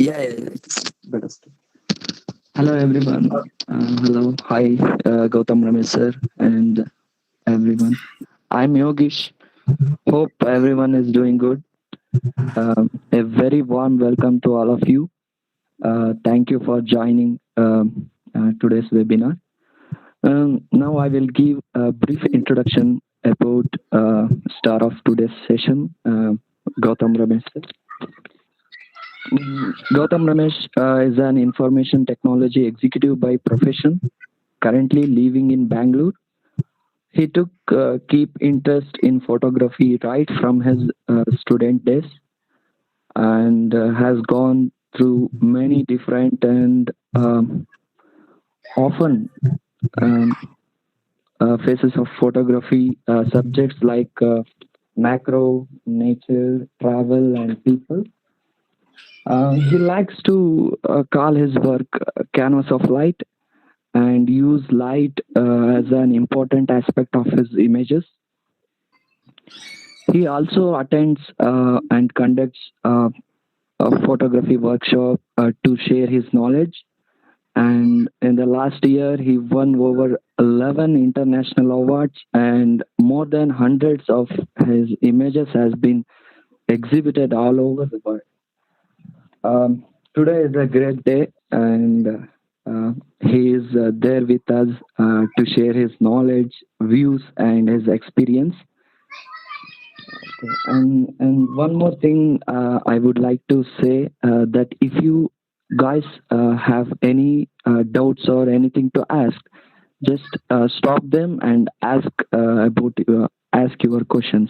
Yeah, yeah, yeah. Better still. Hello, everyone. Hello. Hi, Goutham Ramesh, sir, and everyone. I'm Yogish. Hope everyone is doing good. A very warm welcome to all of you. Thank you for joining today's webinar. Now, I will give a brief introduction about star of today's session, Gautam Ramesh, sir. Gautam Ramesh is an information technology executive by profession, currently living in Bangalore. He took keep interest in photography right from his student days and has gone through many different and often um, phases of photography subjects like macro, nature, travel, and people. He likes to call his work canvas of light and use light as an important aspect of his images. He also attends and conducts a photography workshop to share his knowledge. And in the last year, he won over 11 international awards, and more than hundreds of his images has been exhibited all over the world. Today is a great day, and he is there with us to share his knowledge, views, and his experience. And one more thing I would like to say that if you guys have any doubts or anything to ask, just stop them and ask your questions.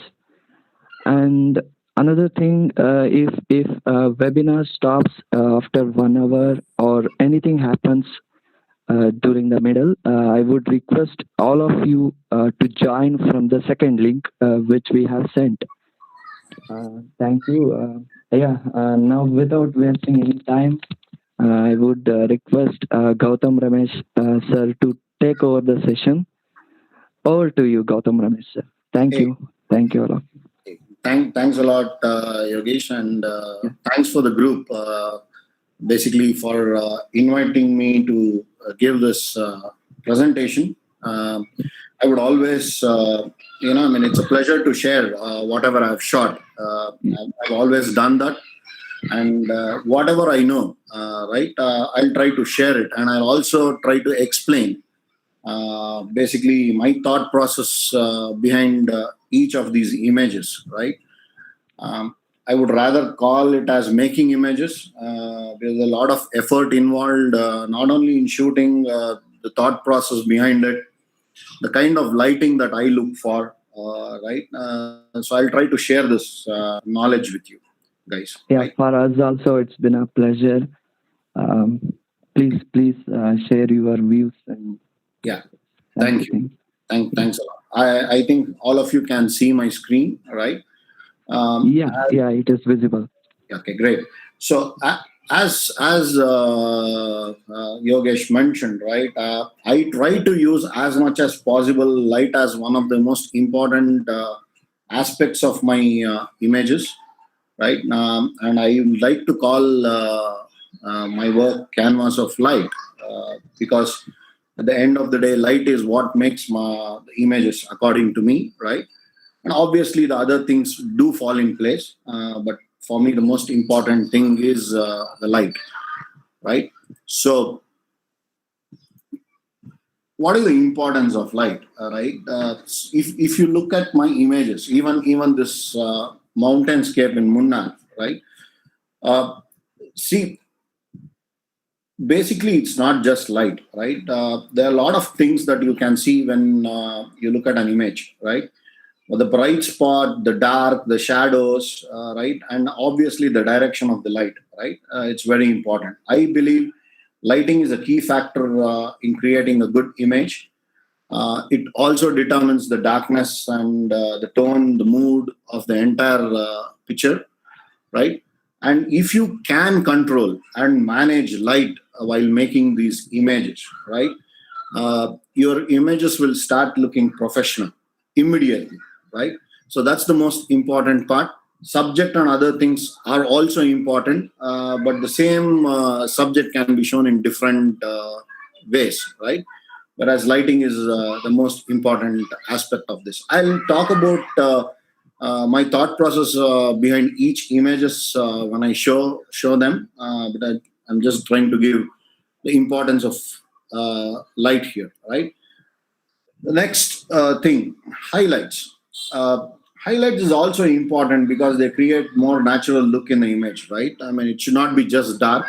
And another thing, if webinar stops after 1 hour or anything happens during the middle, I would request all of you to join from the second link which we have sent. Thank you. Now without wasting any time, I would request Gautam Ramesh sir to take over the session. Over to you, Gautam Ramesh sir. Thank Hey, you. Thank you all of you. thanks a lot, Yogesh, and Yeah. thanks for the group, basically for inviting me to give this presentation. I would always, it's a pleasure to share whatever I've shot. I've always done that, and whatever I know, right, I'll try to share it, and I'll also try to explain basically my thought process behind each of these images, right? I would rather call it as making images. There's a lot of effort involved, not only in shooting, the thought process behind it, the kind of lighting that I look for, right? So I'll try to share this knowledge with you guys, Yeah, right? for us also, it's been a pleasure. Um, please share your views and Yeah, thank you. everything. Thanks a lot. I think all of you can see my screen, right? Yeah, yeah, it is visible. Okay, great. So as Yogesh mentioned, right, I try to use as much as possible light as one of the most important aspects of my images, right? And I like to call my work canvas of light because at the end of the day, light is what makes my images, according to me, right? And obviously, the other things do fall in place. But for me, the most important thing is the light, right? So, what is the importance of light, right? If you look at my images, even this mountainscape in Munnar, right? Uh, See, basically, it's not just light, right? There are a lot of things that you can see when you look at an image, right? The bright spot, the dark, the shadows, right? And obviously the direction of the light, right? It's very important. I believe lighting is a key factor in creating a good image. It also determines the darkness and the tone, the mood of the entire picture, right? And if you can control and manage light while making these images, right? Your images will start looking professional immediately, right? So that's the most important part. subject and other things are also important, but the same subject can be shown in different ways, right? Whereas lighting is the most important aspect of this. I'll talk about my thought process behind each images when I show them, I'm just trying to give the importance of light here, right? The next thing, highlights. Uh, Highlights is also important because they create more natural look in the image, right? I mean, it should not be just dark.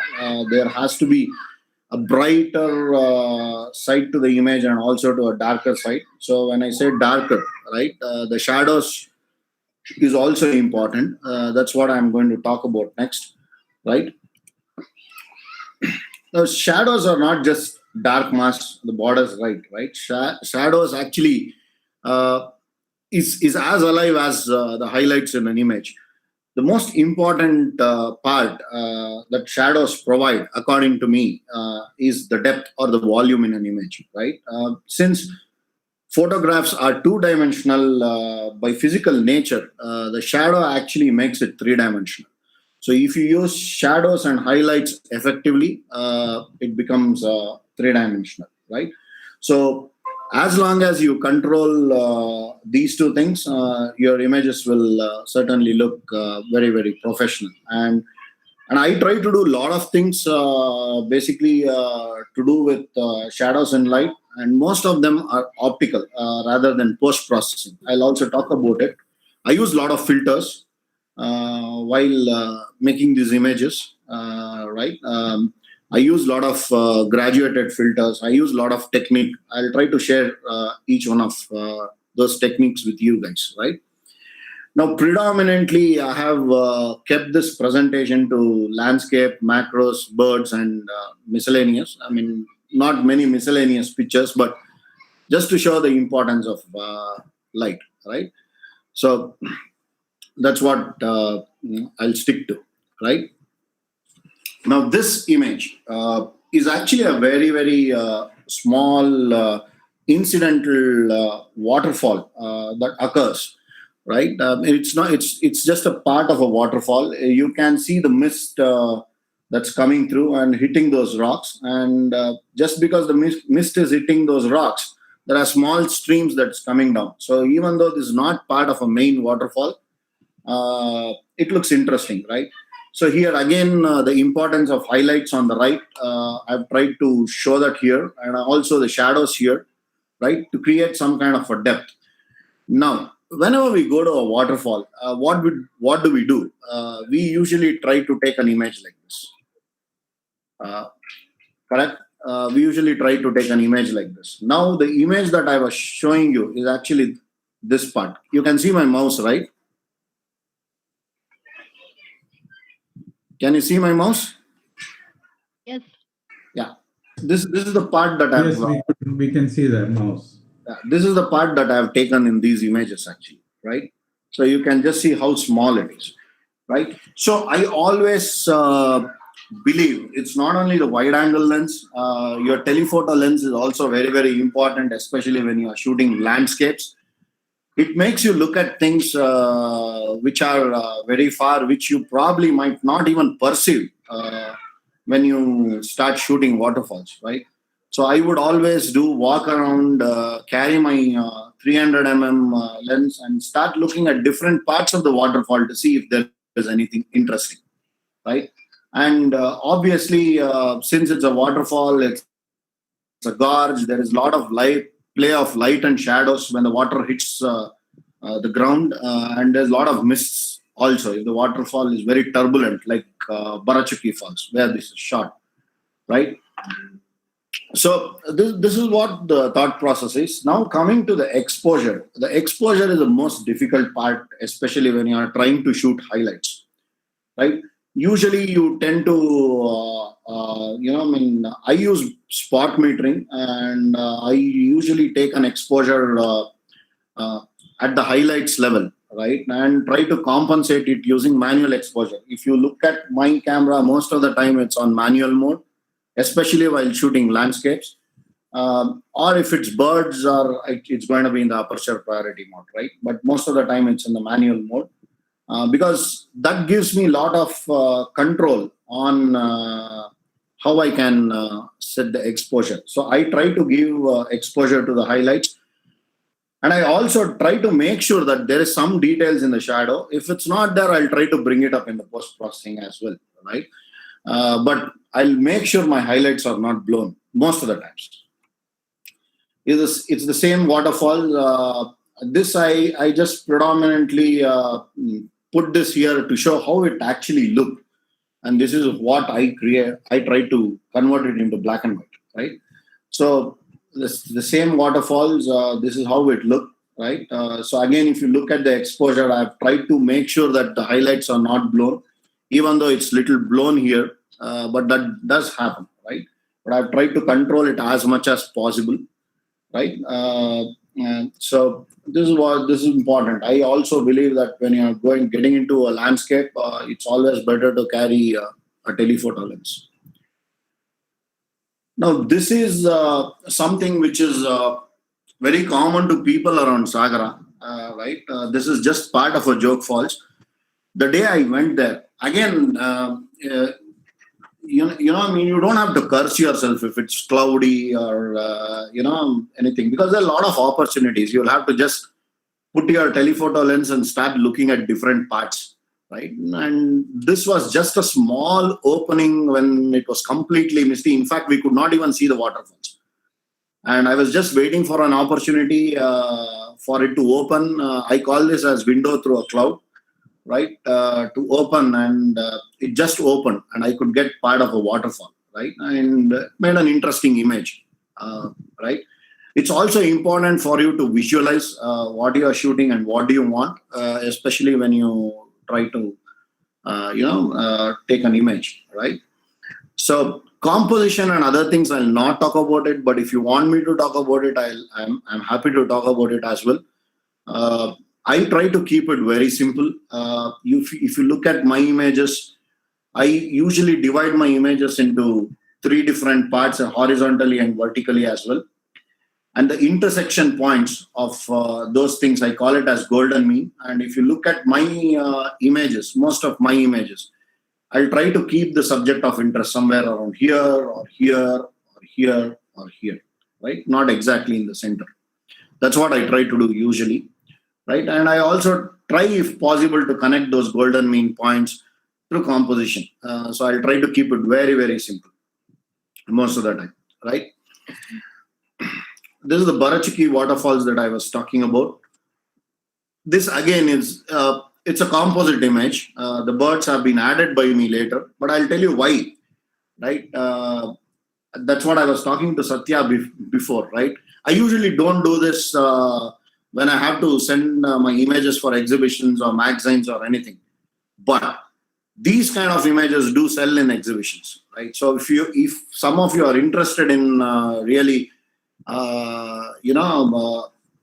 There has to be a brighter side to the image and also to a darker side. So when I say darker, right, the shadows is also important. That's what I'm going to talk about next, right? Now, shadows are not just dark masks, the borders, right? Shadows actually uh, is as alive as the highlights in an image. The most important part that shadows provide, according to me, is the depth or the volume in an image, right? Since photographs are two-dimensional by physical nature, the shadow actually makes it three-dimensional. So if you use shadows and highlights effectively, it becomes three-dimensional, right? So as long as you control these two things, your images will certainly look very, very professional. And I try to do a lot of things, basically to do with shadows and light, and most of them are optical rather than post processing. I'll also talk about it. I use a lot of filters while making these images, right? I use a lot of graduated filters. I use a lot of technique. I'll try to share each one of those techniques with you guys, right? Now, predominantly, I have kept this presentation to landscape, macros, birds, and miscellaneous. I mean, not many miscellaneous pictures, but just to show the importance of light, right? So that's what I'll stick to, right? Now, this image is actually a very, very small incidental waterfall that occurs. Right, it's not. It's just a part of a waterfall. You can see the mist that's coming through and hitting those rocks. And just because the mist is hitting those rocks, there are small streams that's coming down. So even though this is not part of a main waterfall, it looks interesting, right? So here again, the importance of highlights on the right. I've tried to show that here, and also the shadows here, right, to create some kind of a depth. Now, whenever we go to a waterfall, what do we do? We usually try to take an image like this. Uh, Correct? We usually try to take an image like this. Now, the image that I was showing you is actually this part. You can see my mouse, right? Can you see my mouse? Yes. Yeah. This is the part that I've Yes, we can see the mouse. this is the part that I've taken in these images actually, right? So you can just see how small it is, right? So I always believe it's not only the wide angle lens, your telephoto lens is also very, very important, especially when you are shooting landscapes. It makes you look at things which are very far, which you probably might not even perceive when you start shooting waterfalls, right? So I would always do walk around, carry my 300 lens and start looking at different parts of the waterfall to see if there is anything interesting, right? And obviously, since it's a waterfall, it's a gorge. There is a lot of light, play of light and shadows when the water hits the ground, and there's a lot of mists also. If the waterfall is very turbulent, like Barachuki Falls, where this is shot, right? So this is what the thought process is. Now coming to the exposure. The exposure is the most difficult part, especially when you are trying to shoot highlights, right? Usually you tend to, I use spot metering, and I usually take an exposure uh, at the highlights level, right? And try to compensate it using manual exposure. If you look at my camera, most of the time it's on manual mode, especially while shooting landscapes. Or if it's birds, or it's going to be in the aperture priority mode, right? But most of the time it's in the manual mode. because that gives me a lot of control on how I can set the exposure. So I try to give exposure to the highlights, and I also try to make sure that there is some details in the shadow. If it's not there, I'll try to bring it up in the post processing as well, right? But I'll make sure my highlights are not blown most of the times. It's the same waterfall. This I just predominantly put this here to show how it actually looked, and this is what I create. I try to convert it into black and white, right? So the same waterfalls. This is how it looked, right? So again, if you look at the exposure, I've tried to make sure that the highlights are not blown, even though it's little blown here, but that does happen, right? But I've tried to control it as much as possible, right? And so this is important. I also believe that when you're getting into a landscape, it's always better to carry a telephoto lens. Now, this is something which is very common to people around Sagara, right? This is just part of a joke falls. The day I went there, again, I mean, you don't have to curse yourself if it's cloudy or, anything, because there are a lot of opportunities. You'll have to just put your telephoto lens and start looking at different parts, right? And this was just a small opening when it was completely misty. In fact, we could not even see the waterfalls. And I was just waiting for an opportunity for it to open. I call this as window through a cloud, right? To open, and it just opened, and I could get part of a waterfall, right? And made an interesting image, right? It's also important for you to visualize what you are shooting and what do you want, especially when you try to, take an image, right? So composition and other things, I'll not talk about it. But if you want me to talk about it, I'm happy to talk about it as well. I try to keep it very simple. If you look at my images, I usually divide my images into 3 different parts, horizontally and vertically as well. And the intersection points of those things, I call it as golden mean. And if you look at my images, most of my images, I'll try to keep the subject of interest somewhere around here or here or here or here, right? Not exactly in the center. That's what I try to do usually, right? And I also try, if possible, to connect those golden mean points through composition. So I'll try to keep it very, very simple most of the time, right? This is the Barachiki waterfalls that I was talking about. This again is it's a composite image. The birds have been added by me later, but I'll tell you why, right? That's what I was talking to Satya before, right? I usually don't do this when I have to send my images for exhibitions or magazines or anything. But these kind of images do sell in exhibitions, right? So if some of you are interested in really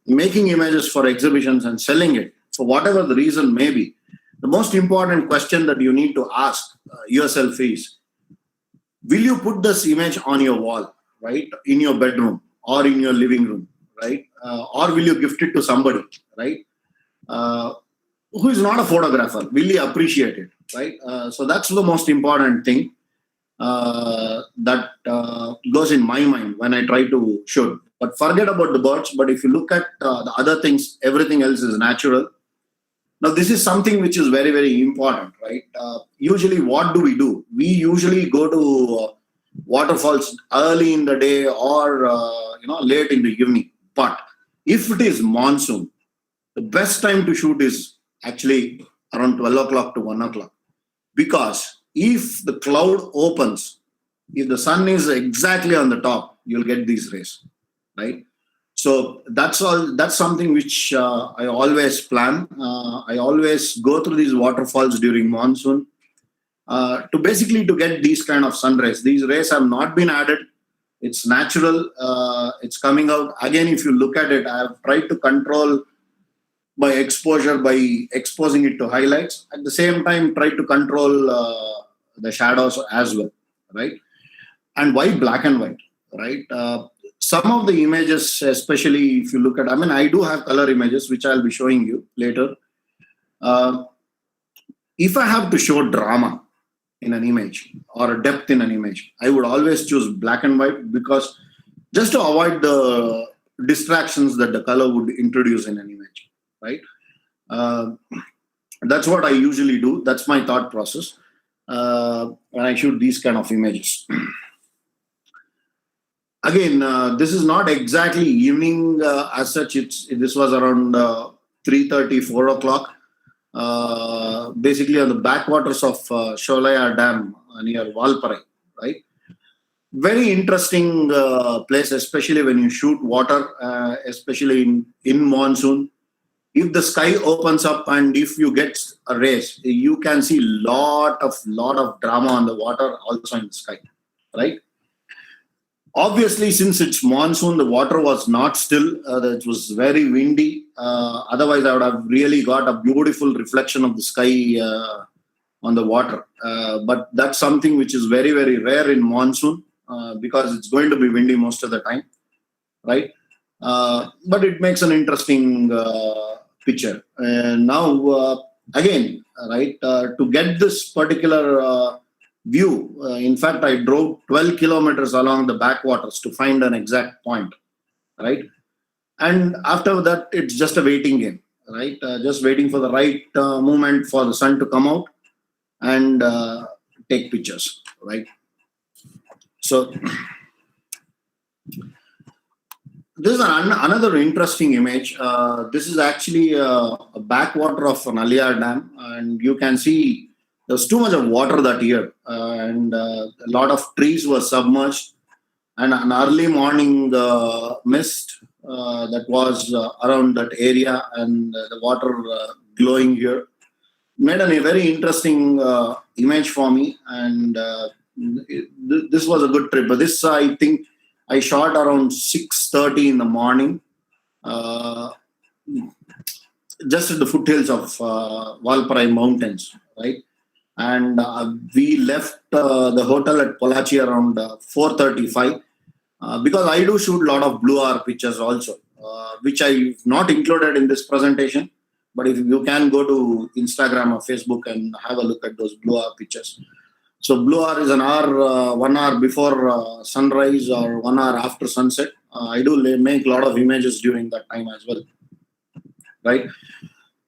making images for exhibitions and selling it, for whatever the reason may be, the most important question that you need to ask yourself is, will you put this image on your wall, right, in your bedroom or in your living room, right, or will you gift it to somebody, right, who is not a photographer? Will he appreciate it, right? So that's the most important thing that goes in my mind when I try to shoot. But forget about the birds. But if you look at the other things, everything else is natural. Now, this is something which is very, very important, right? Usually, what do? We usually go to waterfalls early in the day or late in the evening. But if it is monsoon, the best time to shoot is actually around 12 o'clock to 1 o'clock. Because if the cloud opens, if the sun is exactly on the top, you'll get these rays, right? So that's something which I always plan. I always go through these waterfalls during monsoon to get these kind of sun rays. These rays have not been added. It's natural. It's coming out. Again, if you look at it, I have tried to control by exposure, by exposing it to highlights. At the same time, try to control the shadows as well, right? And why black and white, right? Some of the images, especially if you look at, I do have color images, which I'll be showing you later. if I have to show drama in an image or a depth in an image, I would always choose black and white, because just to avoid the distractions that the color would introduce in an image, right? Uh, that's what I usually do. That's my thought process when I shoot these kind of images. Again, this is not exactly evening as such. This was around 3:30, 4 o'clock. Basically on the backwaters of Sholaya Dam near Valparai, right? Very interesting place, especially when you shoot water, especially in monsoon. If the sky opens up and if you get a race, you can see lot of drama on the water, also in the sky, right? Obviously, since it's monsoon, the water was not still. It was very windy. Otherwise, I would have really got a beautiful reflection of the sky on the water. But that's something which is very, very rare in monsoon, because it's going to be windy most of the time, right? But it makes an interesting picture. And now, again, right, to get this particular view, in fact, I drove 12 kilometers along the backwaters to find an exact point, right? And after that, it's just a waiting game, right? Just waiting for the right moment for the sun to come out and take pictures, right? So this is another interesting image. This is actually a backwater of an Aliyar Dam, and you can see there's too much of water that year, and a lot of trees were submerged, and an early morning mist that was around that area, and the water glowing here made a very interesting image for me, and this was a good trip. But this, I think, I shot around 6:30 in the morning, uh, just at the foothills of Valparai Mountains, right? And we left the hotel at Pollachi around 4:35, because I do shoot a lot of blue hour pictures also, which I've not included in this presentation. But if you can go to Instagram or Facebook and have a look at those blue hour pictures. So blue hour is an hour, 1 hour before sunrise or 1 hour after sunset. I do make a lot of images during that time as well, right?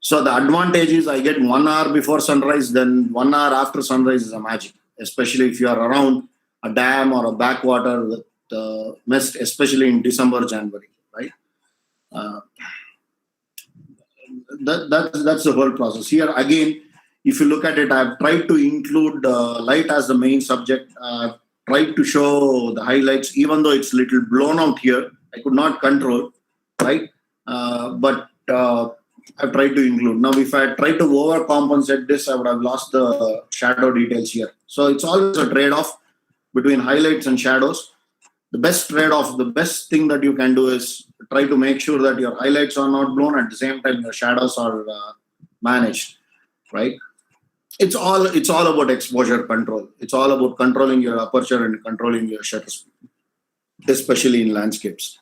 So the advantage is I get 1 hour before sunrise, then 1 hour after sunrise is a magic, especially if you are around a dam or a backwater with mist, especially in December, January, right? Uh, that's the whole process. Here again, if you look at it, I've tried to include light as the main subject. I've tried to show the highlights, even though it's little blown out here. I could not control, right? But I've tried to include. Now, if I tried to overcompensate this, I would have lost the shadow details here. So it's always a trade-off between highlights and shadows. The best trade-off, the best thing that you can do is try to make sure that your highlights are not blown, at the same time your shadows are managed, right? It's all about exposure control. It's all about controlling your aperture and controlling your shutter speed, especially in landscapes,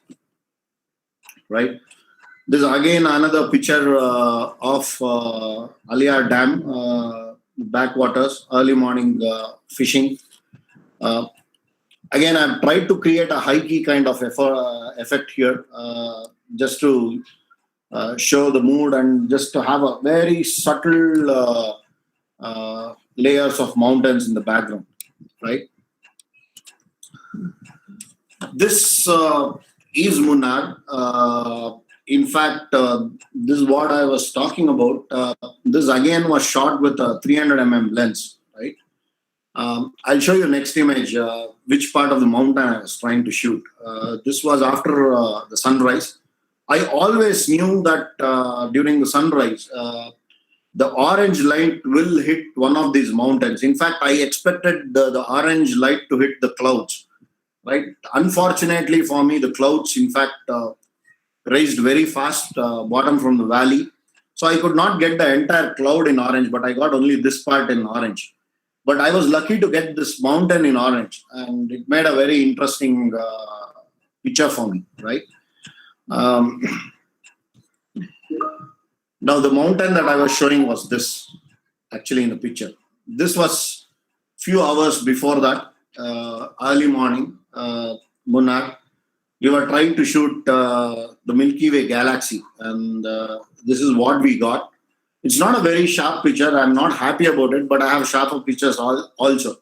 right? This is again another picture of Aliyar Dam, backwaters, early morning fishing. Uh, Again, I've tried to create a high key kind of effect here, just to show the mood and just to have a very subtle layers of mountains in the background, right? This is Munnar. In fact, this is what I was talking about. This again was shot with a 300 lens, right? I'll show you next image, which part of the mountain I was trying to shoot. This was after the sunrise. I always knew that during the sunrise, the orange light will hit one of these mountains. In fact, I expected the orange light to hit the clouds, right? Unfortunately for me, the clouds, in fact, raised very fast, bottom from the valley. So I could not get the entire cloud in orange, but I got only this part in orange. But I was lucky to get this mountain in orange, and it made a very interesting picture for me, right? Um, Now, the mountain that I was showing was this. actually in the picture. This was few hours before that, early morning, Munnar. We were trying to shoot the Milky Way galaxy, and this is what we got. It's not a very sharp picture. I'm not happy about it, but I have sharper pictures also.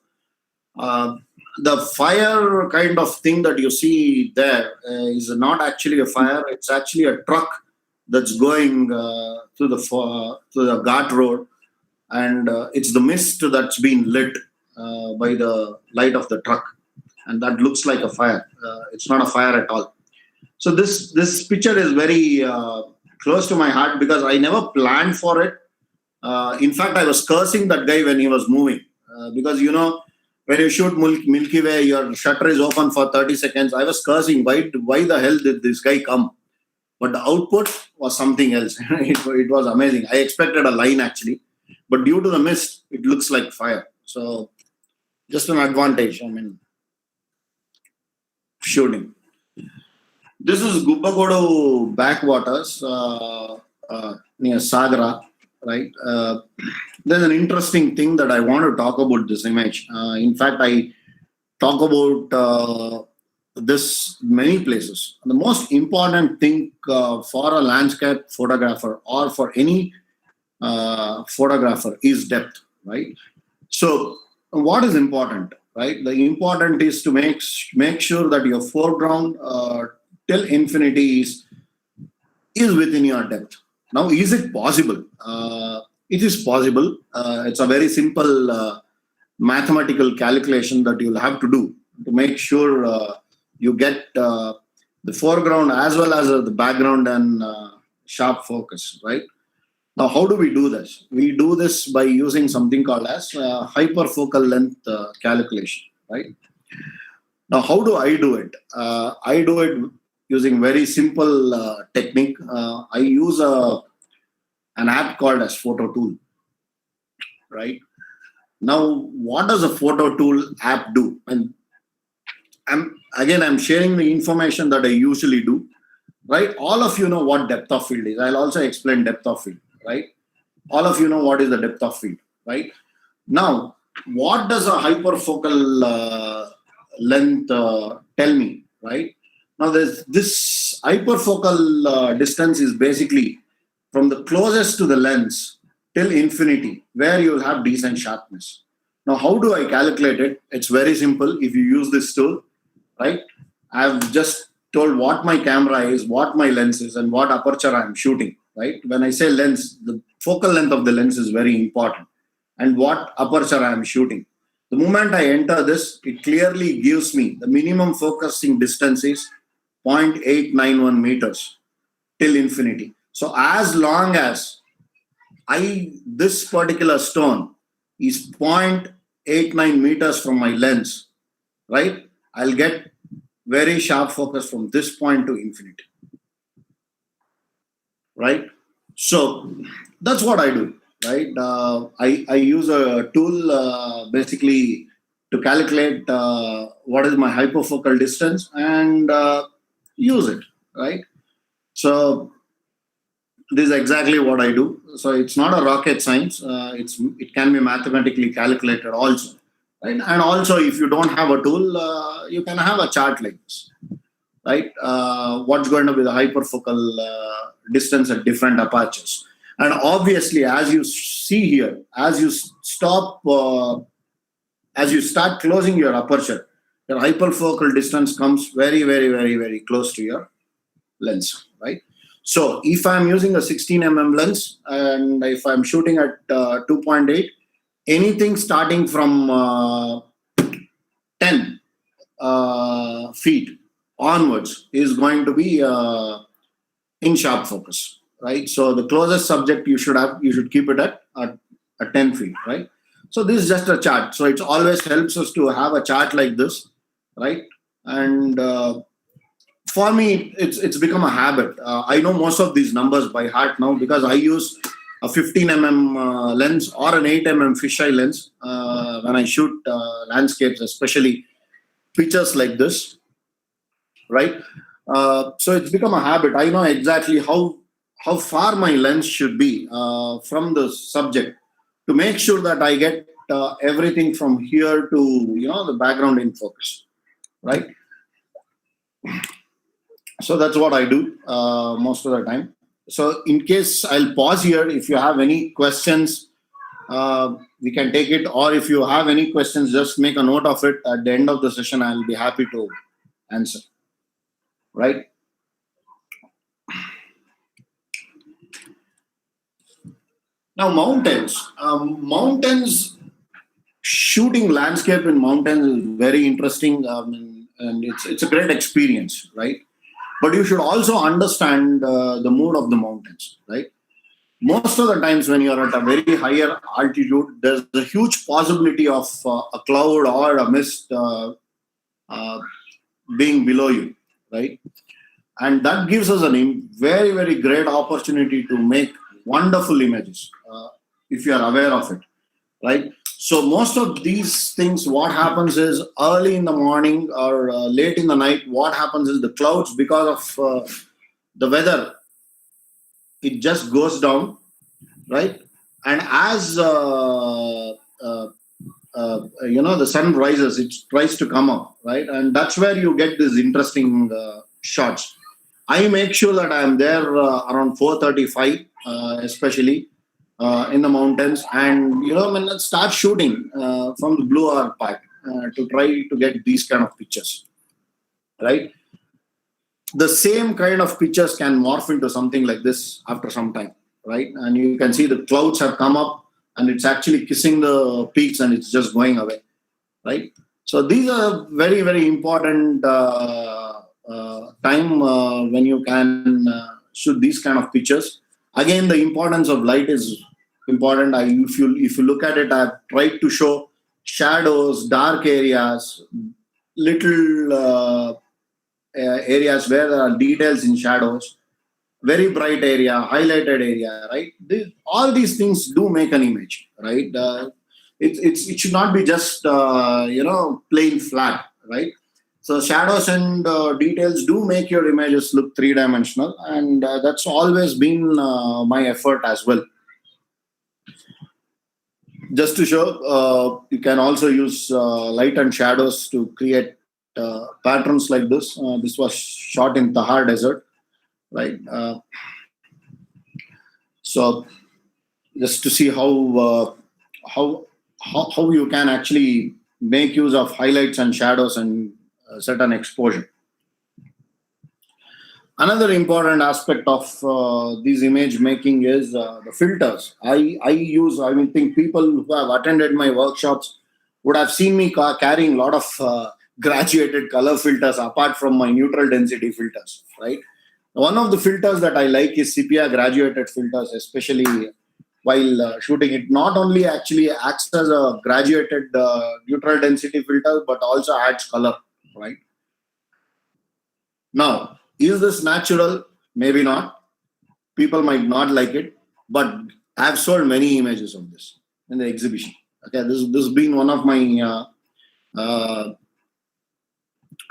Uh, the fire kind of thing that you see there is not actually a fire. It's actually a truck that's going through the Ghat road, and it's the mist that's been lit by the light of the truck, and that looks like a fire. It's not a fire at all. So this picture is very close to my heart because I never planned for it. In fact, I was cursing that guy when he was moving because when you shoot Milky Way, your shutter is open for 30 seconds. I was cursing, why the hell did this guy come? But the output was something else. It was amazing. I expected a line actually, but due to the mist, it looks like fire. So just an advantage. I mean, shooting. This is Gubbagodu backwaters near Sagra, right? There's an interesting thing that I want to talk about this image. In fact, I talk about this many places. The most important thing for a landscape photographer or for any photographer is depth, right? So, what is important, right? The important is to make sure that your foreground till infinity is within your depth. Now, is it possible? It is possible. It's a very simple mathematical calculation that you'll have to do to make sure you get the foreground as well as the background and sharp focus, right? Now, how do we do this? We do this by using something called as hyperfocal length calculation, right? Now, how do I do it? I do it using very simple technique. I use an app called as Photo Tool, right? Now, what does a Photo Tool app do? And I'm sharing the information that I usually do, right? All of you know what depth of field is. I'll also explain depth of field, right? All of you know what is the depth of field, right? Now, what does a hyperfocal length tell me, right? Now, this hyperfocal distance is basically from the closest to the lens till infinity, where you will have decent sharpness. Now, how do I calculate it? It's very simple. If you use this tool, right? I've just told what my camera is, what my lens is, and what aperture I'm shooting, right? When I say lens, the focal length of the lens is very important, and what aperture I'm shooting. The moment I enter this, it clearly gives me the minimum focusing distance is 0.891 meters till infinity. So as long as this particular stone is 0.89 meters from my lens, right? I'll get very sharp focus from this point to infinity, right? So that's what I do, right? I use a tool basically to calculate what is my hyperfocal distance and use it, right? So this is exactly what I do. So it's not a rocket science. It can be mathematically calculated also, right? And also, if you don't have a tool, you can have a chart like this, right? What's going to be the hyperfocal distance at different apertures? And obviously, as you see here, as you start closing your aperture, your hyperfocal distance comes very, very, very, very close to your lens, right? So if I'm using a 16 lens and if I'm shooting at 2.8, anything starting from 10 feet onwards is going to be in sharp focus, right? So the closest subject you should keep it at 10 feet, right? So this is just a chart. So it always helps us to have a chart like this, right? And for me, it's become a habit. I know most of these numbers by heart now because I use a 15 lens or an 8 fisheye lens when I shoot landscapes, especially pictures like this, right? So it's become a habit. I know exactly how far my lens should be from the subject to make sure that I get everything from here to, the background in focus, right? So that's what I do most of the time. So in case, I'll pause here. If you have any questions, we can take it, or if you have any questions, just make a note of it. At the end of the session, I'll be happy to answer, right? Now, mountains, shooting landscape in mountains is very interesting, and it's a great experience, right? But you should also understand the mood of the mountains, right? Most of the times when you're at a very higher altitude, there's a huge possibility of a cloud or a mist uh, being below you, right? And that gives us a very, very great opportunity to make wonderful images, if you are aware of it, right? So most of these things, what happens is early in the morning or late in the night, what happens is the clouds, because of the weather, it just goes down, right? And as the sun rises, it tries to come up, right? And that's where you get these interesting shots. I make sure that I am there around 4:35, especially in the mountains, and when I start shooting from the blue hour pack to try to get these kind of pictures, right? The same kind of pictures can morph into something like this after some time, right? And you can see the clouds have come up, and it's actually kissing the peaks, and it's just going away, right? So these are very, very important time when you can shoot these kind of pictures. Again, the importance of light is important. If you look at it, I've tried to show shadows, dark areas, little areas where there are details in shadows, very bright area, highlighted area, right? All these things do make an image, right? It should not be just plain flat, right? So shadows and details do make your images look three-dimensional, and that's always been my effort as well. Just to show, you can also use light and shadows to create patterns like this. This was shot in Thar Desert, right? So just to see how you can actually make use of highlights and shadows and set an exposure. Another important aspect of this image making is the filters. I think people who have attended my workshops would have seen me carrying a lot of graduated color filters apart from my neutral density filters, right? One of the filters that I like is sepia graduated filters, especially while shooting. It not only actually acts as a graduated neutral density filter, but also adds color, right? Now, is this natural? Maybe not. People might not like it, but I've sold many images of this in the exhibition. Okay, this has been one of my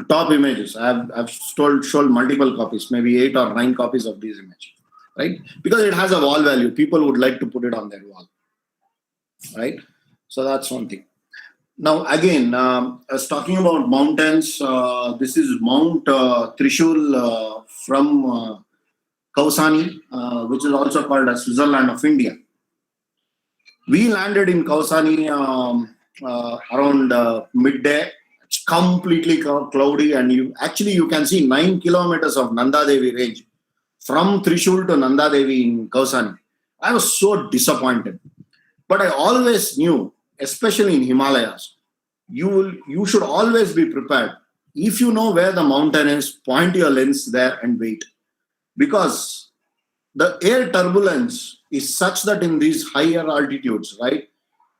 top images. I've sold multiple copies, maybe 8 or 9 copies of these images, right? Because it has a wall value. People would like to put it on their wall, right? So that's one thing. Now, again, as talking about mountains, this is Mount Trishul from Kausani, which is also called as Switzerland of India. We landed in Kausani around midday. It's completely cloudy, and you can see 9 kilometers of Nanda Devi range from Trishul to Nanda Devi in Kausani. I was so disappointed, but I always knew, especially in Himalayas, you should always be prepared. If you know where the mountain is, point your lens there and wait, because the air turbulence is such that in these higher altitudes, right,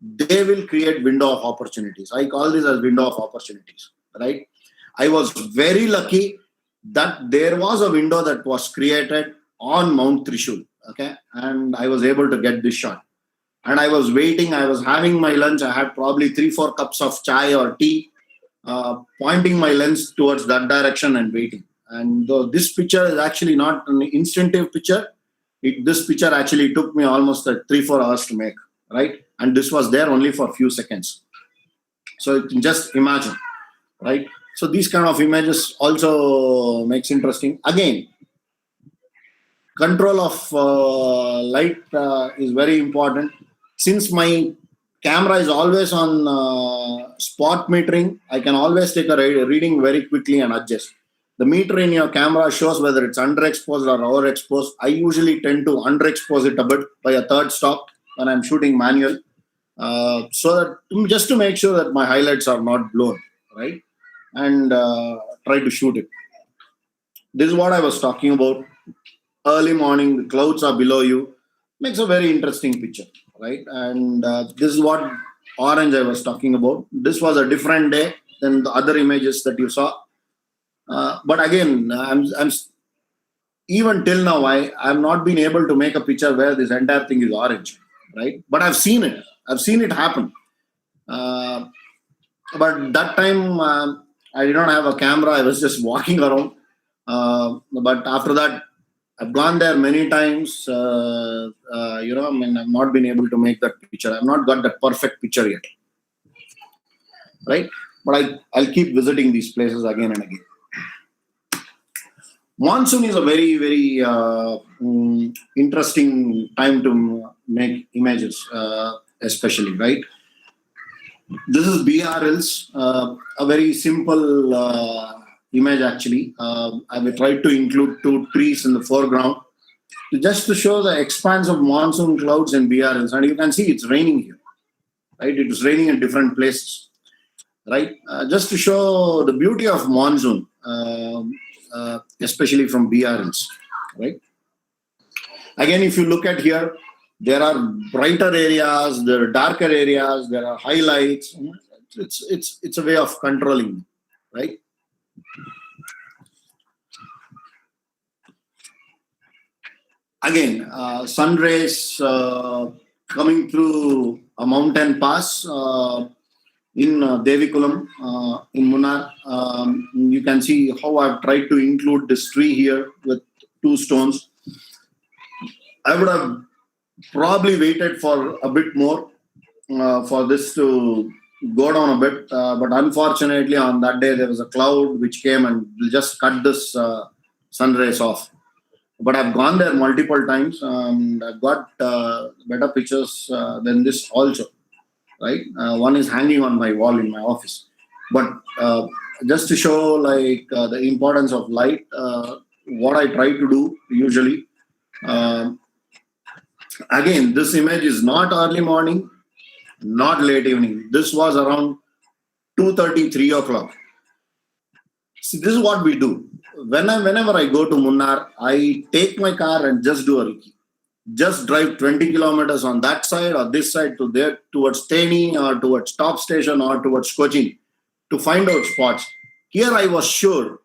they will create window of opportunities. I call this as window of opportunities, right? I was very lucky that there was a window that was created on Mount Trishul, okay, and I was able to get this shot. And I was waiting, I was having my lunch, I had probably 3-4 cups of chai or tea, pointing my lens towards that direction and waiting. And this picture is actually not an instinctive picture. This picture actually took me almost 3-4 hours to make, right? And this was there only for a few seconds. So you can just imagine, right? So these kind of images also makes interesting. Again, control of light is very important. Since my camera is always on spot metering, I can always take a reading very quickly and adjust. The meter in your camera shows whether it's underexposed or overexposed. I usually tend to underexpose it a bit by a third stop when I'm shooting manual, so that just to make sure that my highlights are not blown, right? And try to shoot it. This is what I was talking about. Early morning, the clouds are below you, makes a very interesting picture, right? And this is what orange I was talking about. This was a different day than the other images that you saw. But again, I'm even till now, I'm not been able to make a picture where this entire thing is orange, right? But I've seen it. I've seen it happen. Uh, but that time, I did not have a camera. I was just walking around. But after that, I've gone there many times. I mean, I've not been able to make that picture. I've not got that perfect picture yet, right? But I'll keep visiting these places again and again. Monsoon is a very, very interesting time to make images, especially, right? This is BRLs, a very simple image actually. I will try to include two trees in the foreground just to show the expanse of monsoon clouds and BRLs. And you can see it's raining here, right? It is raining in different places, right? Just to show the beauty of monsoon, especially from BRLs, right? Again, if you look at here, there are brighter areas, there are darker areas, there are highlights. It's a way of controlling, right? Again, sun rays coming through a mountain pass in Devikulam, in Munnar. You can see how I've tried to include this tree here with two stones. I would have probably waited for a bit more for this to go down a bit, but unfortunately on that day there was a cloud which came and just cut this sun rays off. But I've gone there multiple times and I've got better pictures than this also, right? One is hanging on my wall in my office. But just to show like the importance of light, what I try to do usually, again, this image is not early morning, not late evening. This was around 2:30, 3 o'clock. See, this is what we do. Whenever I go to Munnar, I take my car and just do a recce. Just drive 20 kilometers on that side or this side to there towards Theni or towards Top Station or towards Cochin to find out spots. Here I was sure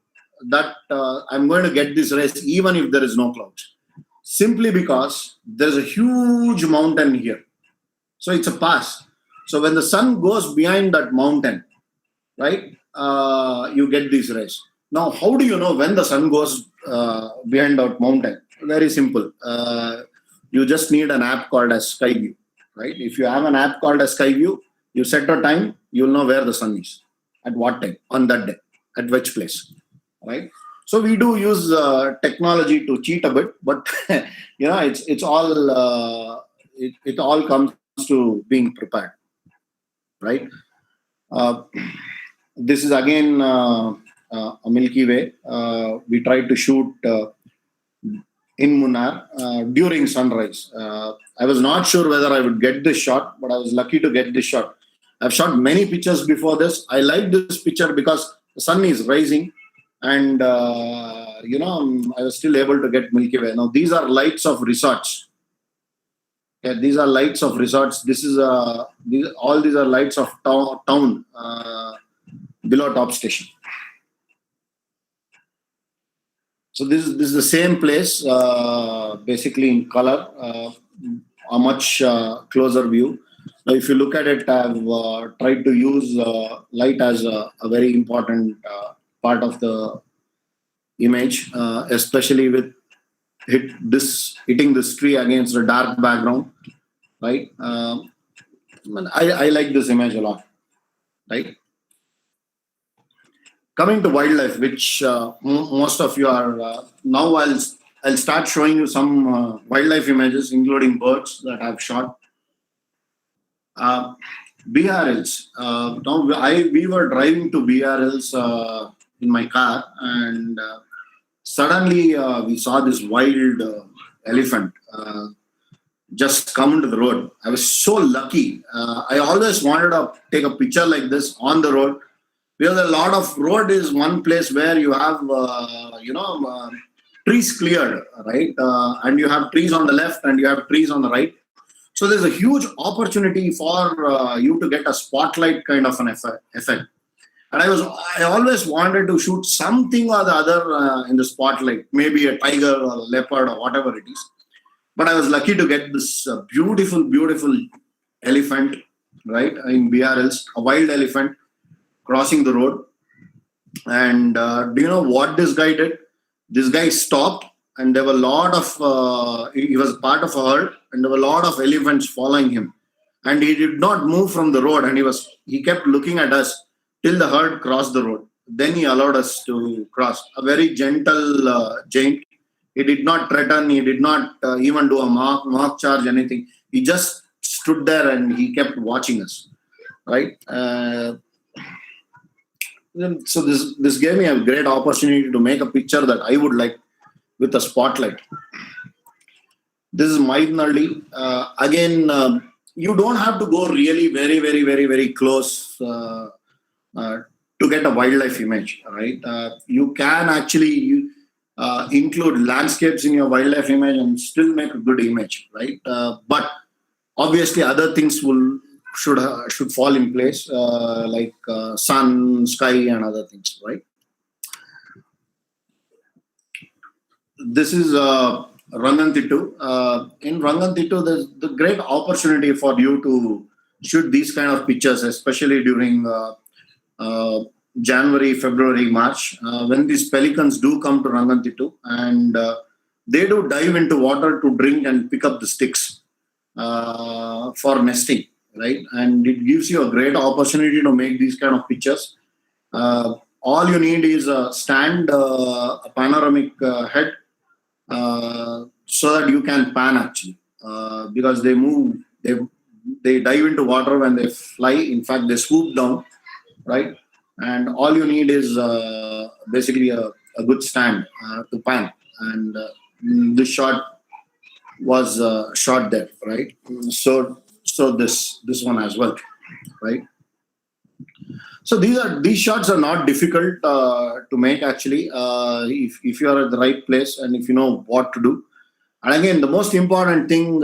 that I'm going to get this race even if there is no clouds. Simply because there is a huge mountain here. So it's a pass. So when the sun goes behind that mountain, right, you get these rays. Now, how do you know when the sun goes behind that mountain? Very simple. You just need an app called as Skyview, right? If you have an app called as Skyview, you set a time, you'll know where the sun is, at what time, on that day, at which place, right? So we do use technology to cheat a bit, but it's all it all comes to being prepared, right? Uh, this is again a Milky Way. We tried to shoot in Munnar during sunrise. I was not sure whether I would get this shot, but I was lucky to get this shot. I've shot many pictures before this. I like this picture because the sun is rising and I was still able to get Milky Way. Now, these are lights of resorts. Okay, these are lights of resorts. This is all these are lights of town below Top Station. So this is the same place, basically in color, a much closer view. Now, if you look at it, I've tried to use light as a very important part of the image, especially with hitting this tree against a dark background, right? I like this image a lot, right? Coming to wildlife, which most of you are now, I'll start showing you some wildlife images, including birds that I've shot. Uh, BRLs. Now we were driving to BRLs in my car, and suddenly we saw this wild elephant just come into the road. I was so lucky. I always wanted to take a picture like this on the road, because a lot of road is one place where you have trees cleared, right, and you have trees on the left and you have trees on the right. So there's a huge opportunity for you to get a spotlight kind of an effect. And I always wanted to shoot something or the other in the spotlight, maybe a tiger or a leopard or whatever it is. But I was lucky to get this beautiful elephant, right, in BRLs, a wild elephant crossing the road. And do you know what this guy did? This guy stopped, and there were a lot of, he was part of a herd, and there were a lot of elephants following him. And he did not move from the road, and he kept looking at us till the herd crossed the road. Then he allowed us to cross. A very gentle giant. He did not threaten. He did not even do a mock charge, anything. He just stood there and he kept watching us, right? So this gave me a great opportunity to make a picture that I would like with a spotlight. This is Maidnalli. Again, you don't have to go really very close to get a wildlife image, right? You can actually include landscapes in your wildlife image and still make a good image, right? But obviously, other things should fall in place, like sun, sky, and other things, right? This is Ranganthittu. In Ranganthittu, there's the great opportunity for you to shoot these kind of pictures, especially during January, February, March, when these pelicans do come to Ranganthittu, and they do dive into water to drink and pick up the sticks for nesting, right? And it gives you a great opportunity to make these kind of pictures. All you need is a stand, a panoramic head, so that you can pan actually, because they move, they dive into water when they fly. In fact, they swoop down, right? And all you need is basically a good stand to pan. And this shot was shot there, right? So this one as well, right? So these shots are not difficult to make actually, if you are at the right place and if you know what to do. And again, the most important thing,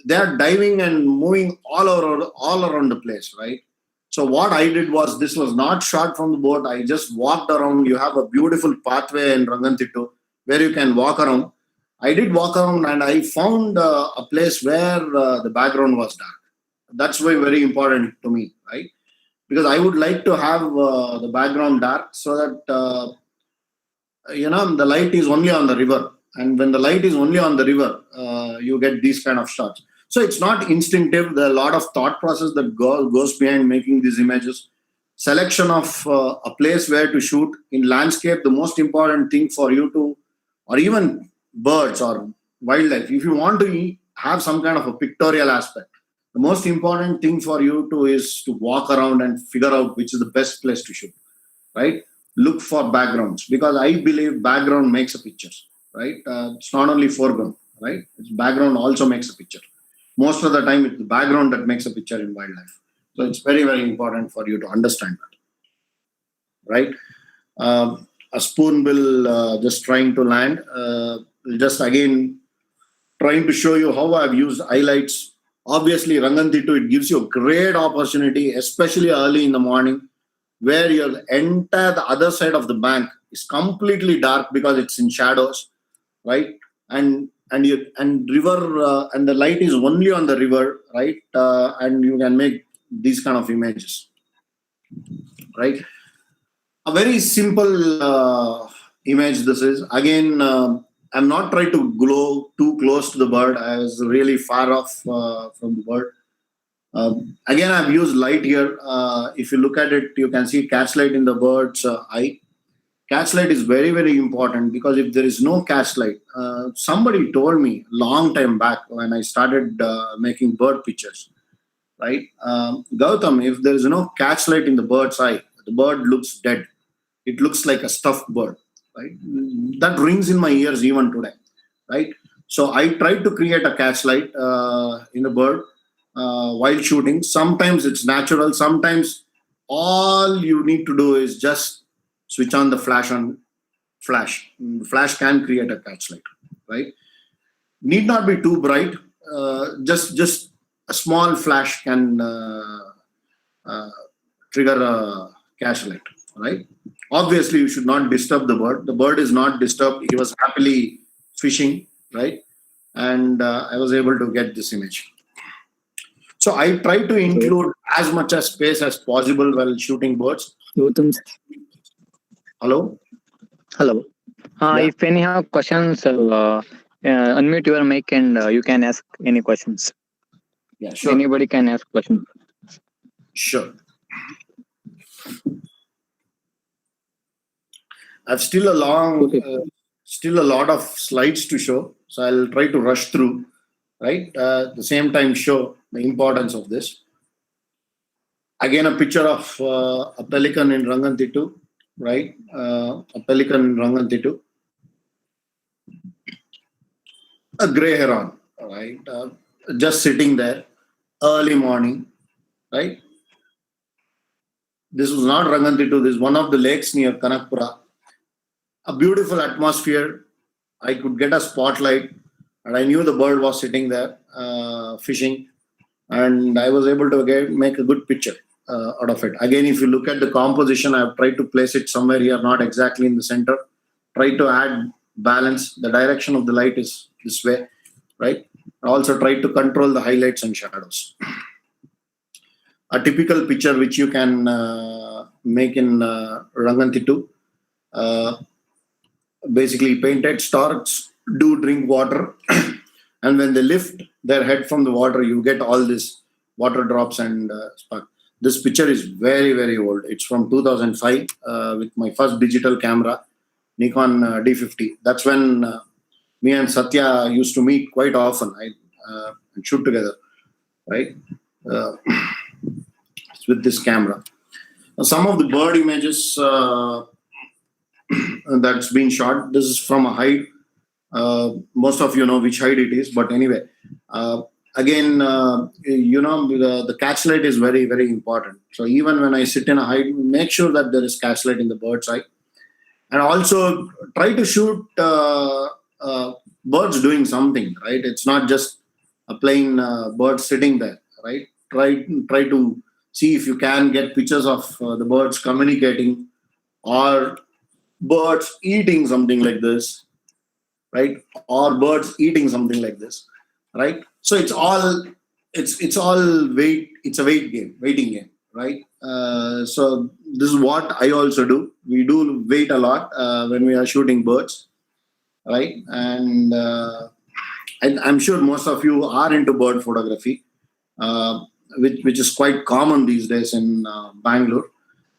they are diving and moving all around the place, right? So what I did was, this was not shot from the boat. I just walked around. You have a beautiful pathway in Ranganthittu where you can walk around. I did walk around and I found a place where the background was dark. That's very important to me, right? Because I would like to have the background dark, so that the light is only on the river. And when the light is only on the river, you get these kind of shots. So it's not instinctive. There are a lot of thought process that goes behind making these images. Selection of a place where to shoot. In landscape, the most important thing for you to, or even birds or wildlife, if you want to have some kind of a pictorial aspect, the most important thing for you to is to walk around and figure out which is the best place to shoot, right? Look for backgrounds, because I believe background makes a picture, right? It's not only foreground, right? It's background also makes a picture. Most of the time, it's the background that makes a picture in wildlife. So it's very important for you to understand that, right? A spoonbill just trying to land. Just again, trying to show you how I've used highlights. Obviously, Ranganthittu, it gives you a great opportunity, especially early in the morning, where your the other side of the bank is completely dark because it's in shadows, right? And river, and the light is only on the river, right? And you can make these kind of images, right? A very simple image this is. Again, I'm not trying to go too close to the bird. I was really far off from the bird. Again, I've used light here. If you look at it, you can see catchlight in the bird's eye. Catchlight is very, very important, because if there is no catchlight, somebody told me long time back when I started making bird pictures, right? Gautam, if there is no catchlight in the bird's eye, the bird looks dead. It looks like a stuffed bird, right? That rings in my ears even today, right? So I try to create a catchlight in the bird while shooting. Sometimes it's natural. Sometimes all you need to do is just switch on the flash on flash. Flash can create a catchlight, right? Need not be too bright. Just a small flash can uh, trigger a catchlight, right? Obviously, you should not disturb the bird. The bird is not disturbed. He was happily fishing, right? And I was able to get this image. So I try to include as much as space as possible while shooting birds. Gautam, Hello? Hello. Yeah, If any have questions, unmute your mic and you can ask any questions. yeah, sure, Anybody can ask questions. sure. I've still a long, okay. still a lot of slides to show, so I'll try to rush through. Right, at the same time, show the importance of this. Again, a picture of a pelican in Rangantitu, right? A pelican in Rangantitu, a grey heron, right? Just sitting there, early morning, right? This was not Rangantitu. This is one of the lakes near Kanakpura. A beautiful atmosphere. I could get a spotlight, and I knew the bird was sitting there fishing, and I was able to make a good picture out of it. Again, if you look at the composition, I've tried to place it somewhere here, not exactly in the center. Try to add balance. The direction of the light is this way, right? I also try to control the highlights and shadows. A typical picture which you can make in Rangantitu. Uh, Basically, painted storks do drink water, and when they lift their head from the water, you get all this water drops and spark. This picture is very, very old. It's from 2005 with my first digital camera, Nikon D50. That's when me and Satya used to meet quite often, right? And shoot together, right? Uh, with this camera. Some of the bird images that's been shot. This is from a height. Most of you know which height it is, but anyway, again, the catchlight is very, very important. So even when I sit in a height, make sure that there is catchlight in the bird's eye, and also try to shoot birds doing something. Right? It's not just a plain bird sitting there. Right? Try to see if you can get pictures of the birds communicating, or birds eating something like this, right? Or birds eating something like this, right? So it's all weight. It's a waiting game, right? So this is what I also do. We do wait a lot when we are shooting birds, right? And I'm sure most of you are into bird photography, uh, which is quite common these days in Bangalore.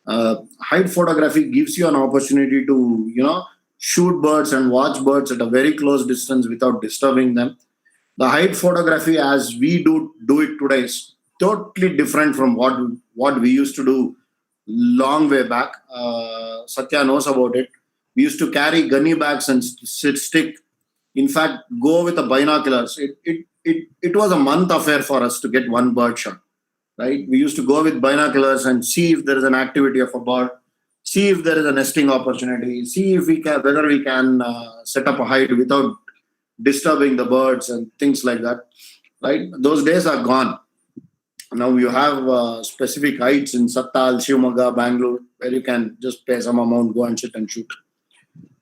Height photography gives you an opportunity to shoot birds and watch birds at a very close distance without disturbing them. The height photography as we do it today is totally different from what we used to do long way back. Satya knows about it. We used to carry gunny bags and sit stick. In fact, go with the binoculars. It was a month affair for us to get one bird shot, right? We used to go with binoculars and see if there is an activity of a bird, see if there is a nesting opportunity, see if whether we can set up a hide without disturbing the birds and things like that, right? Those days are gone. Now you have specific heights in Sattal, Shivamogga, Bangalore, where you can just pay some amount, go and sit and shoot,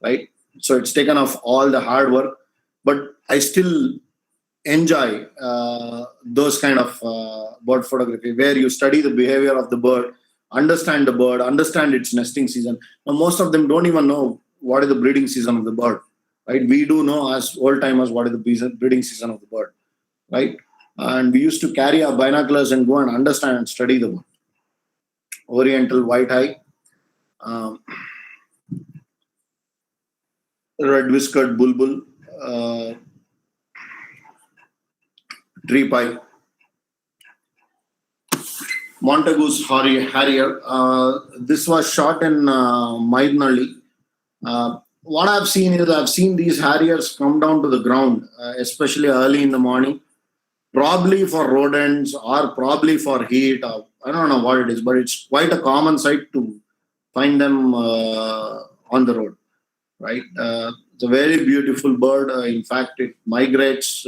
right? So it's taken off all the hard work, but I still enjoy those kind of bird photography where you study the behavior of the bird, understand the bird, understand its nesting season. Now, most of them don't even know what is the breeding season of the bird, right? We do know as old timers what is the breeding season of the bird, right? And we used to carry our binoculars and go and understand and study the bird. Oriental white-eye, um, red-whiskered bulbul, tree pie, Montagu's harrier. This was shot in Maidnalli. What I've seen is I've seen these harriers come down to the ground, especially early in the morning, probably for rodents or probably for heat. Or, I don't know what it is, but it's quite a common sight to find them on the road, right? It's a very beautiful bird. In fact, it migrates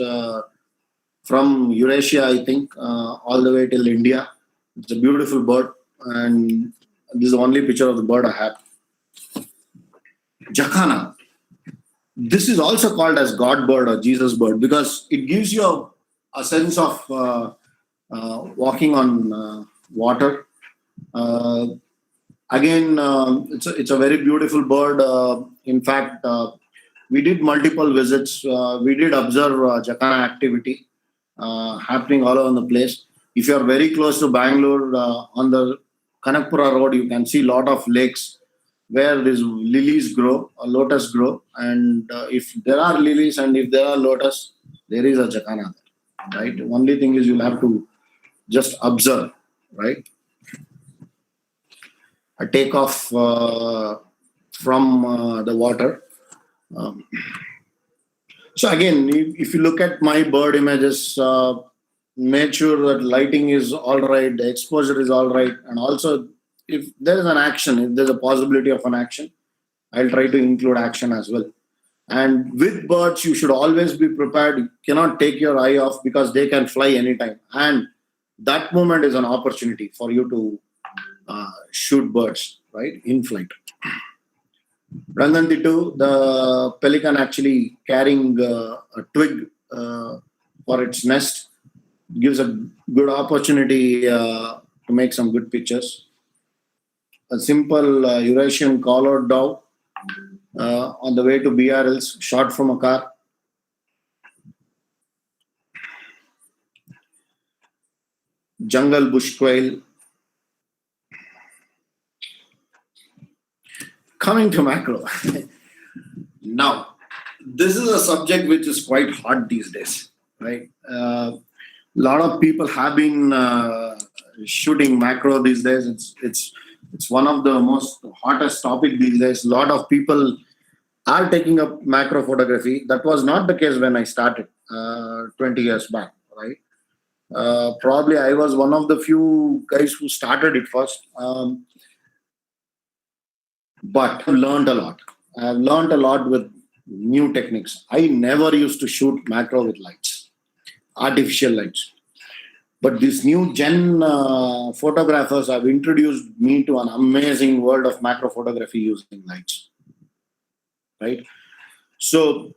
from Eurasia, I think, all the way till India. It's a beautiful bird, and this is the only picture of the bird I have. Jacana. This is also called as God bird or Jesus bird because it gives you a sense of walking on water. Again, it's a very beautiful bird. In fact, we did multiple visits. We did observe Jacana activity happening all over the place. If you are very close to Bangalore, on the Kanakpura road, you can see a lot of lakes where these lilies grow, or lotus grow. And if there are lilies and if there are lotus, there is a Jacana there, right? The only thing is you'll have to just observe, right? A takeoff from the water. Um, so again, if you look at my bird images, make sure that lighting is all right, the exposure is all right, and also if there is an action, if there's a possibility of an action, I'll try to include action as well. And with birds, you should always be prepared. You cannot take your eye off because they can fly anytime, and that moment is an opportunity for you to shoot birds, right, in flight. Rangantitu, the pelican actually carrying a twig for its nest gives a good opportunity to make some good pictures. A simple Eurasian collared dove on the way to BRLs, shot from a car. Jungle bush quail. Coming to macro. Now, this is a subject which is quite hot these days, right? A lot of people have been shooting macro these days. It's one of the most hottest topic these days. A lot of people are taking up macro photography. That was not the case when I started 20 years back, right? Probably I was one of the few guys who started it first. But I've learned a lot. I've learned a lot with new techniques. I never used to shoot macro with lights, artificial lights. But these new gen photographers have introduced me to an amazing world of macro photography using lights, right? So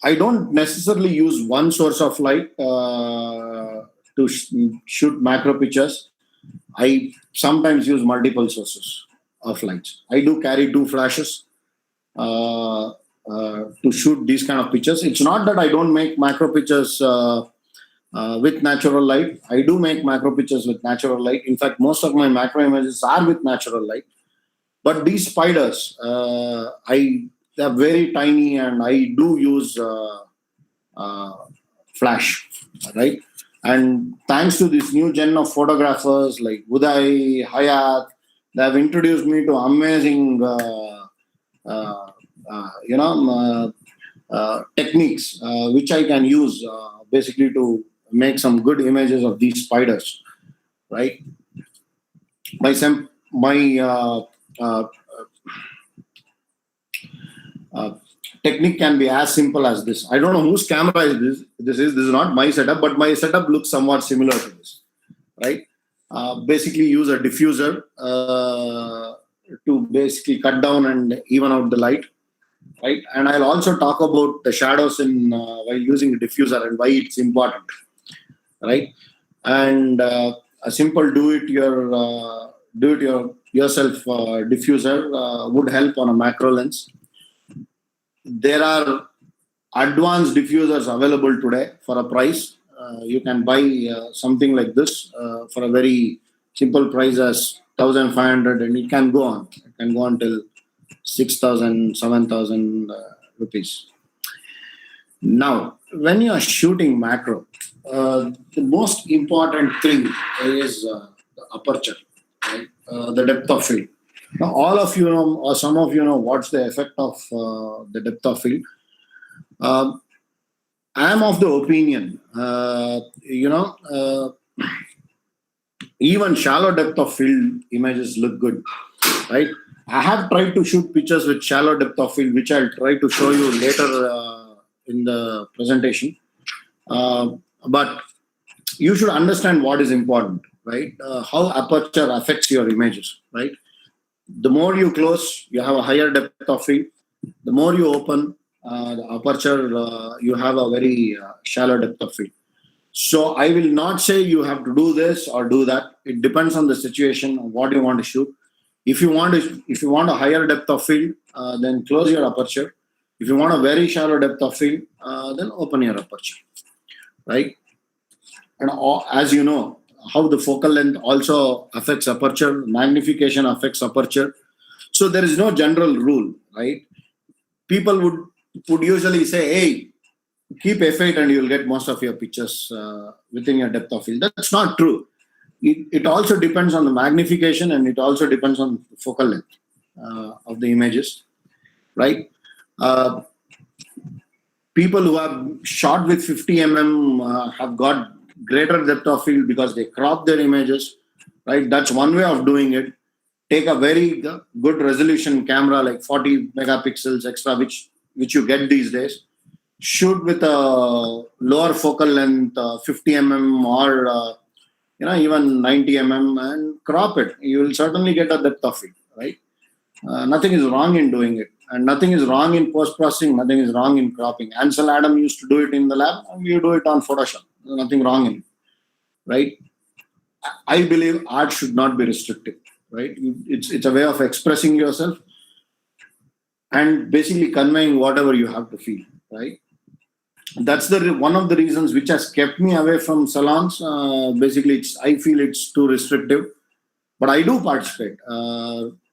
I don't necessarily use one source of light to shoot macro pictures. I sometimes use multiple sources of lights. I do carry two flashes to shoot these kind of pictures. It's not that I don't make macro pictures with natural light. I do make macro pictures with natural light. In fact, most of my macro images are with natural light. But these spiders, they're very tiny, and I do use flash, right? And thanks to this new gen of photographers like Uday, Hayat, they have introduced me to amazing, techniques which I can use basically to make some good images of these spiders, right? My technique can be as simple as this. I don't know whose camera is this. This is not my setup, but my setup looks somewhat similar to this, right? Basically use a diffuser to basically cut down and even out the light, right? And I'll also talk about the shadows in while using a diffuser and why it's important, right? And a simple yourself diffuser would help on a macro lens. There are advanced diffusers available today for a price. You can buy something like this for a very simple price as 1,500, and it can go on. It can go on till 6,000, 7,000 rupees. Now, when you are shooting macro, the most important thing is the aperture, right? The depth of field. Now, all of you know, or some of you know, what's the effect of the depth of field. I am of the opinion, even shallow depth of field images look good, right? I have tried to shoot pictures with shallow depth of field, which I'll try to show you later in the presentation. But you should understand what is important, right? How aperture affects your images, right? The more you close, you have a higher depth of field. The more you open the aperture, you have a very shallow depth of field. So I will not say you have to do this or do that. It depends on the situation, what you want to shoot. If you want a higher depth of field, then close your aperture. If you want a very shallow depth of field, then open your aperture, right? And as you know, how the focal length also affects aperture, magnification affects aperture. So there is no general rule, right? People would usually say, hey, keep f8 and you'll get most of your pictures within your depth of field. That's not true. It also depends on the magnification, and it also depends on the focal length of the images, right? People who have shot with 50 mm have got greater depth of field because they crop their images, right? That's one way of doing it. Take a very good resolution camera like 40 megapixels extra, which you get these days. Shoot with a lower focal length, 50 mm or even 90 mm, and crop it. You will certainly get a depth of field, right? Nothing is wrong in doing it, and nothing is wrong in post processing. Nothing is wrong in cropping. Ansel Adam used to do it in the lab, and we do it on Photoshop. There's nothing wrong in it, right? I believe art should not be restrictive, right? It's a way of expressing yourself and basically conveying whatever you have to feel, right? That's one of the reasons which has kept me away from salons. Basically, I feel it's too restrictive, but I do participate.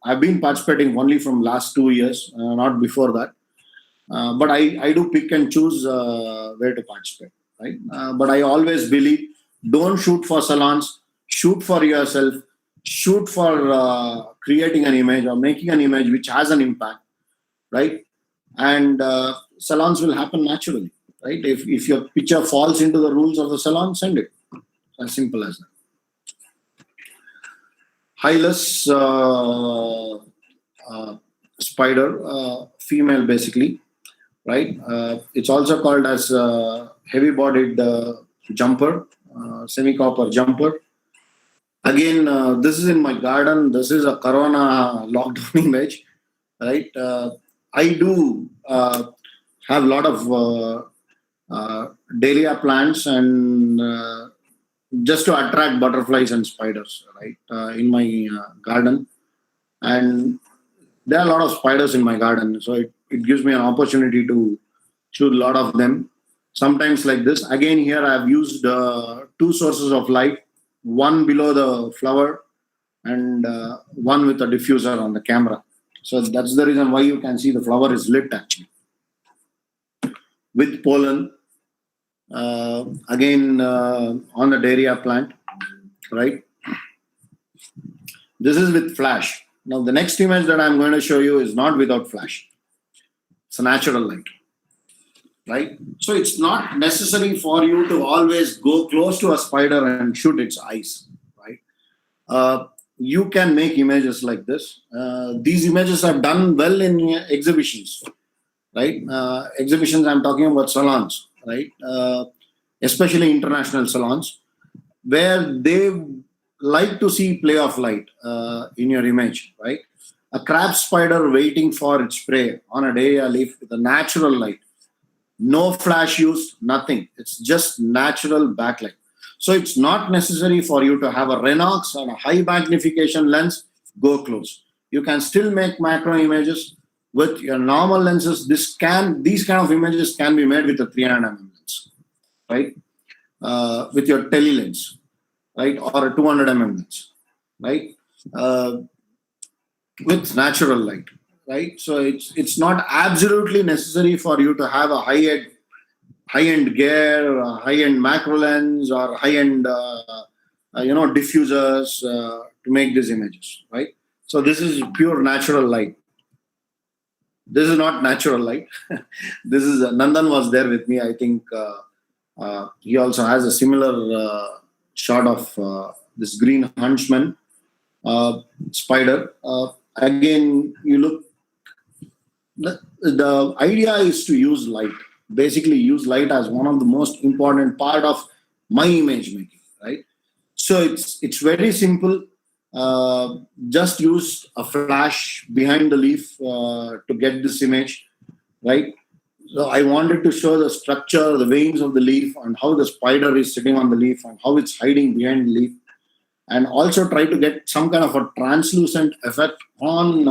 I've been participating only from last 2 years, not before that. But I do pick and choose where to participate, right? But I always believe, don't shoot for salons, shoot for yourself, shoot for creating an image or making an image which has an impact, right? And salons will happen naturally, right? If your picture falls into the rules of the salon, send it. As simple as that. Hylas spider, female basically, right? It's also called as heavy-bodied jumper, semi-copper jumper. Again, this is in my garden. This is a Corona lockdown image, right? I do have a lot of dahlia plants, and just to attract butterflies and spiders, right, in my garden. And there are a lot of spiders in my garden, so it gives me an opportunity to shoot a lot of them. Sometimes like this. Again, here I have used 2 sources of light, one below the flower and one with a diffuser on the camera. So that's the reason why you can see the flower is lit actually. With pollen, again on the dahlia plant, right? This is with flash. Now the next image that I'm going to show you is not without flash. It's a natural light, right? So it's not necessary for you to always go close to a spider and shoot its eyes, right? You can make images like this. These images are done well in exhibitions, right? Exhibitions, I'm talking about salons, right? Especially international salons, where they like to see play of light in your image, right? A crab spider waiting for its prey on a dahlia leaf with a natural light. No flash used, nothing. It's just natural backlight. So it's not necessary for you to have a Renox or a high magnification lens. Go close. You can still make macro images with your normal lenses. These kind of images can be made with a 300 mm lens, right? with your tele lens, right, or a 200 lens, right, uh, with natural light, right. So it's not absolutely necessary for you to have a high end gear, high end macro lens, or high end diffusers to make these images, right. So this is pure natural light. This is not natural light. This is Nandan was there with me. I think he also has a similar shot of this green huntsman spider. Again, you look. The idea is to use light. Basically, use light as one of the most important part of my image making. Right. So it's very simple. Just use a flash behind the leaf to get this image, right? So I wanted to show the structure, the veins of the leaf, and how the spider is sitting on the leaf, and how it's hiding behind the leaf, and also try to get some kind of a translucent effect on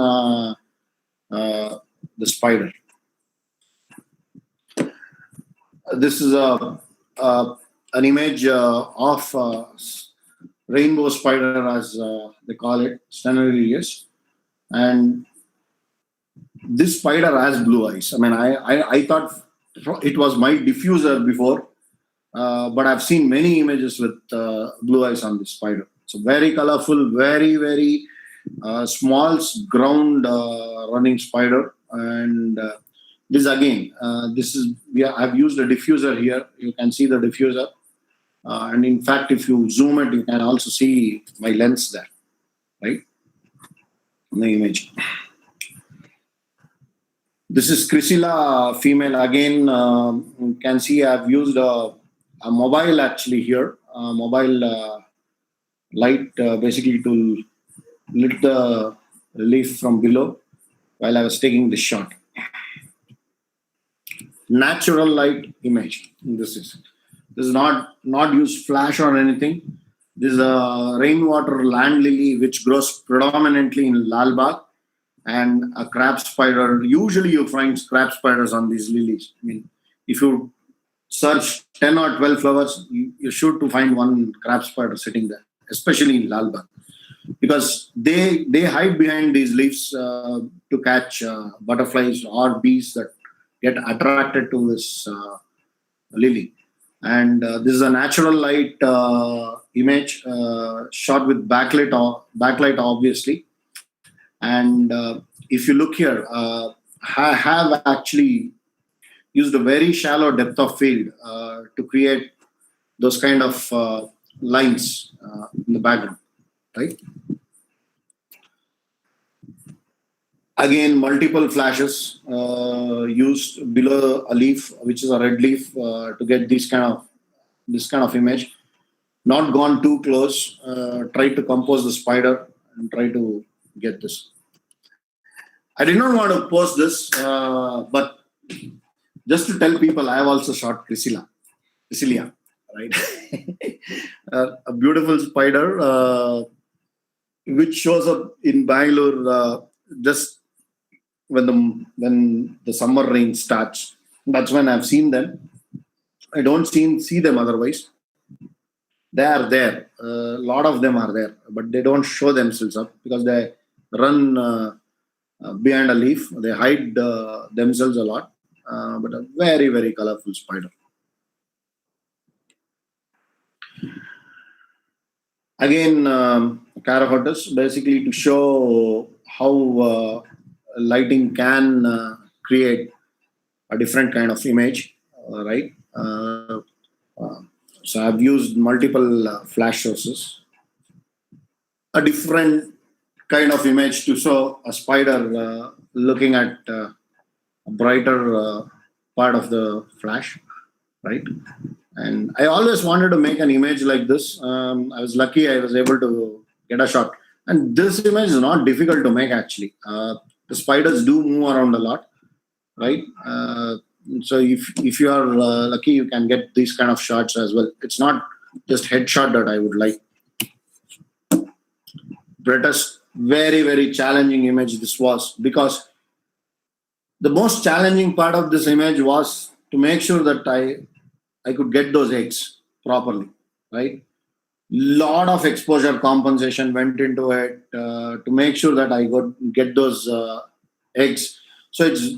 the spider. This is an image of rainbow spider, as they call it, Stenarius. And this spider has blue eyes. I mean, I thought it was my diffuser before, but I've seen many images with blue eyes on this spider. So very colorful, very, very small ground running spider. And this again, I've used a diffuser here. You can see the diffuser. And in fact, if you zoom it, you can also see my lens there, right? In the image. This is Chrysilla female. Again, you can see I've used a mobile actually here, mobile light basically to lit the leaf from below while I was taking this shot. Natural light image. This is not use flash or anything. This is a rainwater land lily which grows predominantly in Lalbagh, and a crab spider. Usually you find crab spiders on these lilies. I mean, if you search 10 or 12 flowers, you're sure to find one crab spider sitting there, especially in Lalbagh, because they hide behind these leaves to catch butterflies or bees that get attracted to this lily. And this is a natural light image shot with backlight obviously. And if you look here, I have actually used a very shallow depth of field to create those kind of lines in the background, right? Again, multiple flashes used below a leaf, which is a red leaf, to get this kind of image. Not gone too close. Try to compose the spider and try to get this. I did not want to post this, but just to tell people, I have also shot Chrysilla, right? A beautiful spider which shows up in Bangalore just when the summer rain starts. That's when I've seen them. I don't see them otherwise. They are there. A lot of them are there, but they don't show themselves up because they run behind a leaf. They hide themselves a lot, but a very, very colorful spider. Again, Carahotus, basically to show how lighting can create a different kind of image, right? So I've used multiple flash sources. A different kind of image to show a spider looking at a brighter part of the flash, right? And I always wanted to make an image like this. I was lucky I was able to get a shot. And this image is not difficult to make actually. The spiders do move around a lot, right? So if you are lucky, you can get these kind of shots as well. It's not just headshot that I would like. Bretta's very, very challenging image this was, because the most challenging part of this image was to make sure that I could get those eggs, properly, right? Lot of exposure compensation went into it to make sure that I get those eggs. So it's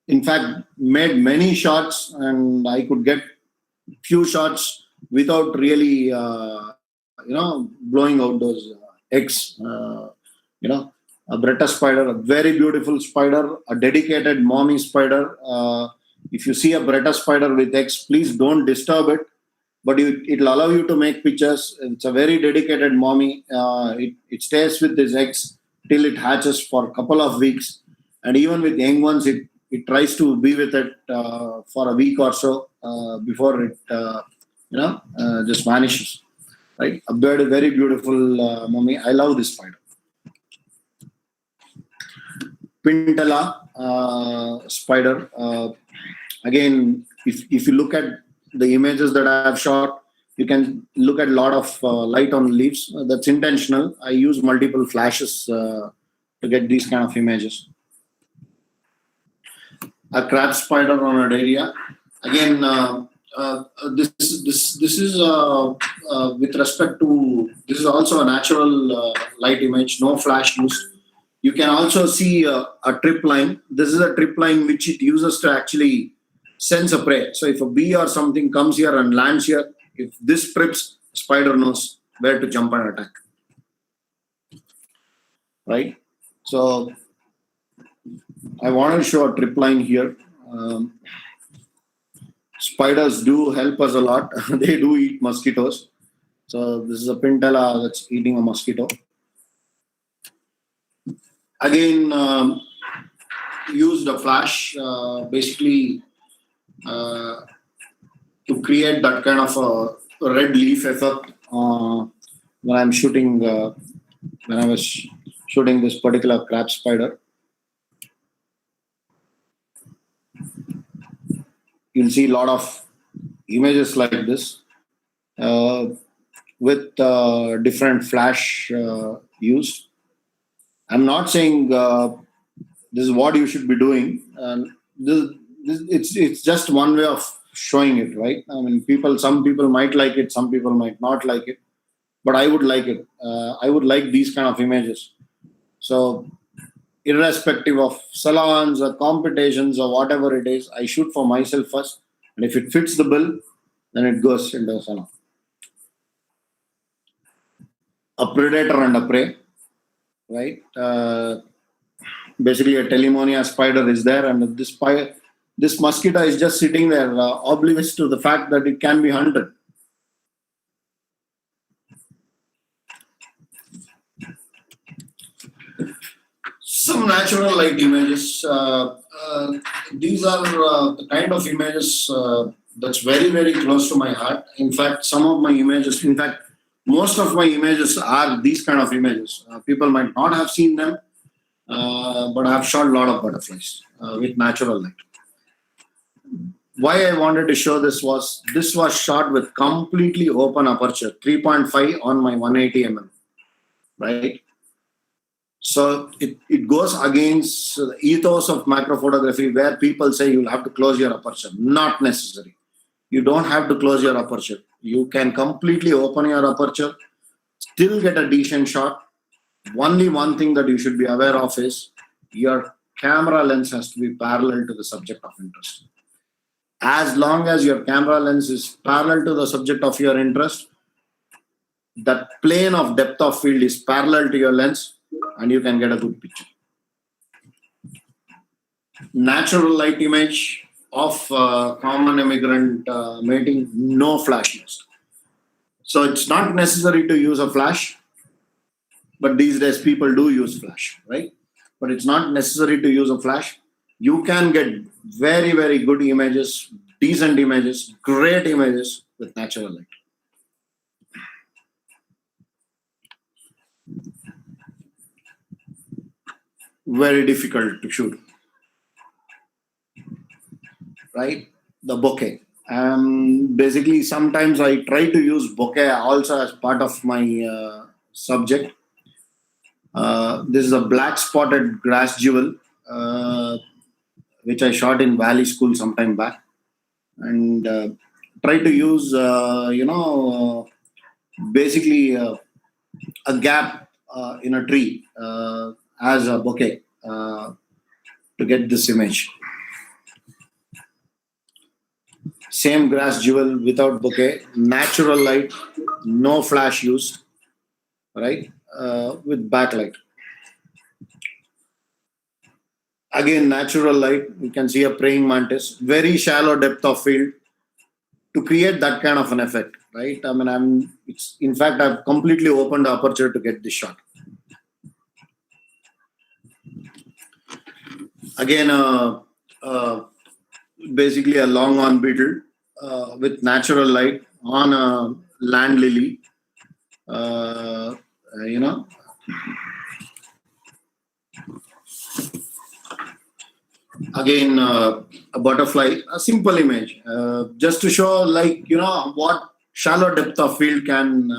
in fact made many shots, and I could get few shots without really blowing out those eggs. A Bretta spider, a very beautiful spider, a dedicated mommy spider. If you see a Bretta spider with eggs, please don't disturb it, but it'll allow you to make pictures. It's a very dedicated mommy. It stays with these eggs till it hatches for a couple of weeks, and even with young ones, it tries to be with it for a week or so before it just vanishes. Right, a very very beautiful mommy. I love this spider. Pintella spider. Again, if you look at the images that I have shot, you can look at a lot of light on leaves. That's intentional. I use multiple flashes to get these kind of images. A crab spider on an area. Again, this is with respect to, this is also a natural light image, no flash used. You can also see a trip line. This is a trip line which it uses to actually sense a prey. So if a bee or something comes here and lands here, if this trips, spider knows where to jump and attack. Right? So I want to show a trip line here. Spiders do help us a lot. They do eat mosquitoes. So this is a pintella that's eating a mosquito. Again, used a flash basically to create that kind of a red leaf effect when I'm shooting, when I was shooting this particular crab spider. You'll see a lot of images like this with different flash used. I'm not saying this is what you should be doing. It's just one way of showing it, right? I mean, some people might like it, some people might not like it, but I would like it. I would like these kind of images. So, irrespective of salons or competitions or whatever it is, I shoot for myself first, and if it fits the bill, then it goes into a salon. A predator and a prey, right? Basically, a Telemonia spider is there, and this mosquito is just sitting there, oblivious to the fact that it can be hunted. Some natural light images. These are the kind of images that's very, very close to my heart. In fact, most of my images are these kind of images. People might not have seen them, but I have shot a lot of butterflies with natural light. Why I wanted to show this was shot with completely open aperture, 3.5 on my 180 mm, right? So it goes against the ethos of macro photography, where people say you'll have to close your aperture. Not necessary. You don't have to close your aperture. You can completely open your aperture, still get a decent shot. Only one thing that you should be aware of is your camera lens has to be parallel to the subject of interest. As long as your camera lens is parallel to the subject of your interest, that plane of depth of field is parallel to your lens, and you can get a good picture. Natural light image of common immigrant mating, no flash used. So it's not necessary to use a flash, but these days people do use flash, right? But it's not necessary to use a flash. You can get very, very good images, decent images, great images with natural light. Very difficult to shoot, right? The bokeh. Basically, sometimes I try to use bokeh also as part of my subject. This is a black spotted grass jewel, which I shot in Valley School sometime back. And try to use basically a gap in a tree as a bouquet to get this image. Same grass jewel without bouquet, natural light, no flash used, right? With backlight. Again, natural light. You can see a praying mantis, very shallow depth of field to create that kind of an effect, right? I mean, it's in fact I've completely opened the aperture to get this shot. Again, basically a long on beetle with natural light on a land lily. You know, again a butterfly, a simple image, just to show what shallow depth of field can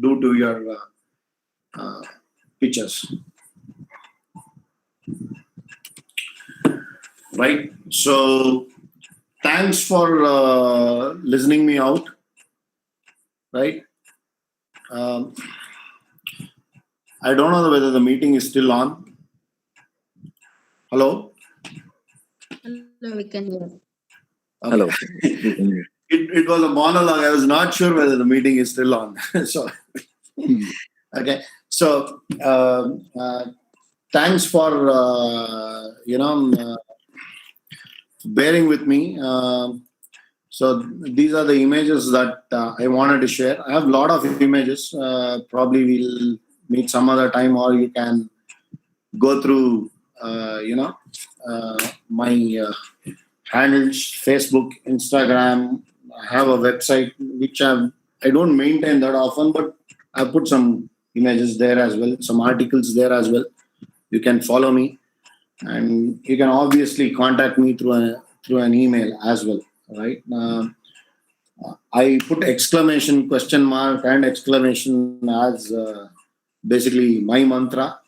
do to your pictures, right? So thanks for listening me out, right? um, I don't know whether the meeting is still on. Hello. Hello, we can hear. Okay. Hello. It was a monologue. I was not sure whether the meeting is still on. So, okay. So, thanks for bearing with me. So these are the images that I wanted to share. I have a lot of images. Probably we'll meet some other time, or you can go through, my handles, Facebook, Instagram. I have a website which I don't maintain that often, but I put some images there as well, some articles there as well. You can follow me, and you can obviously contact me through an email as well, right? I put exclamation, question mark, and exclamation as basically my mantra.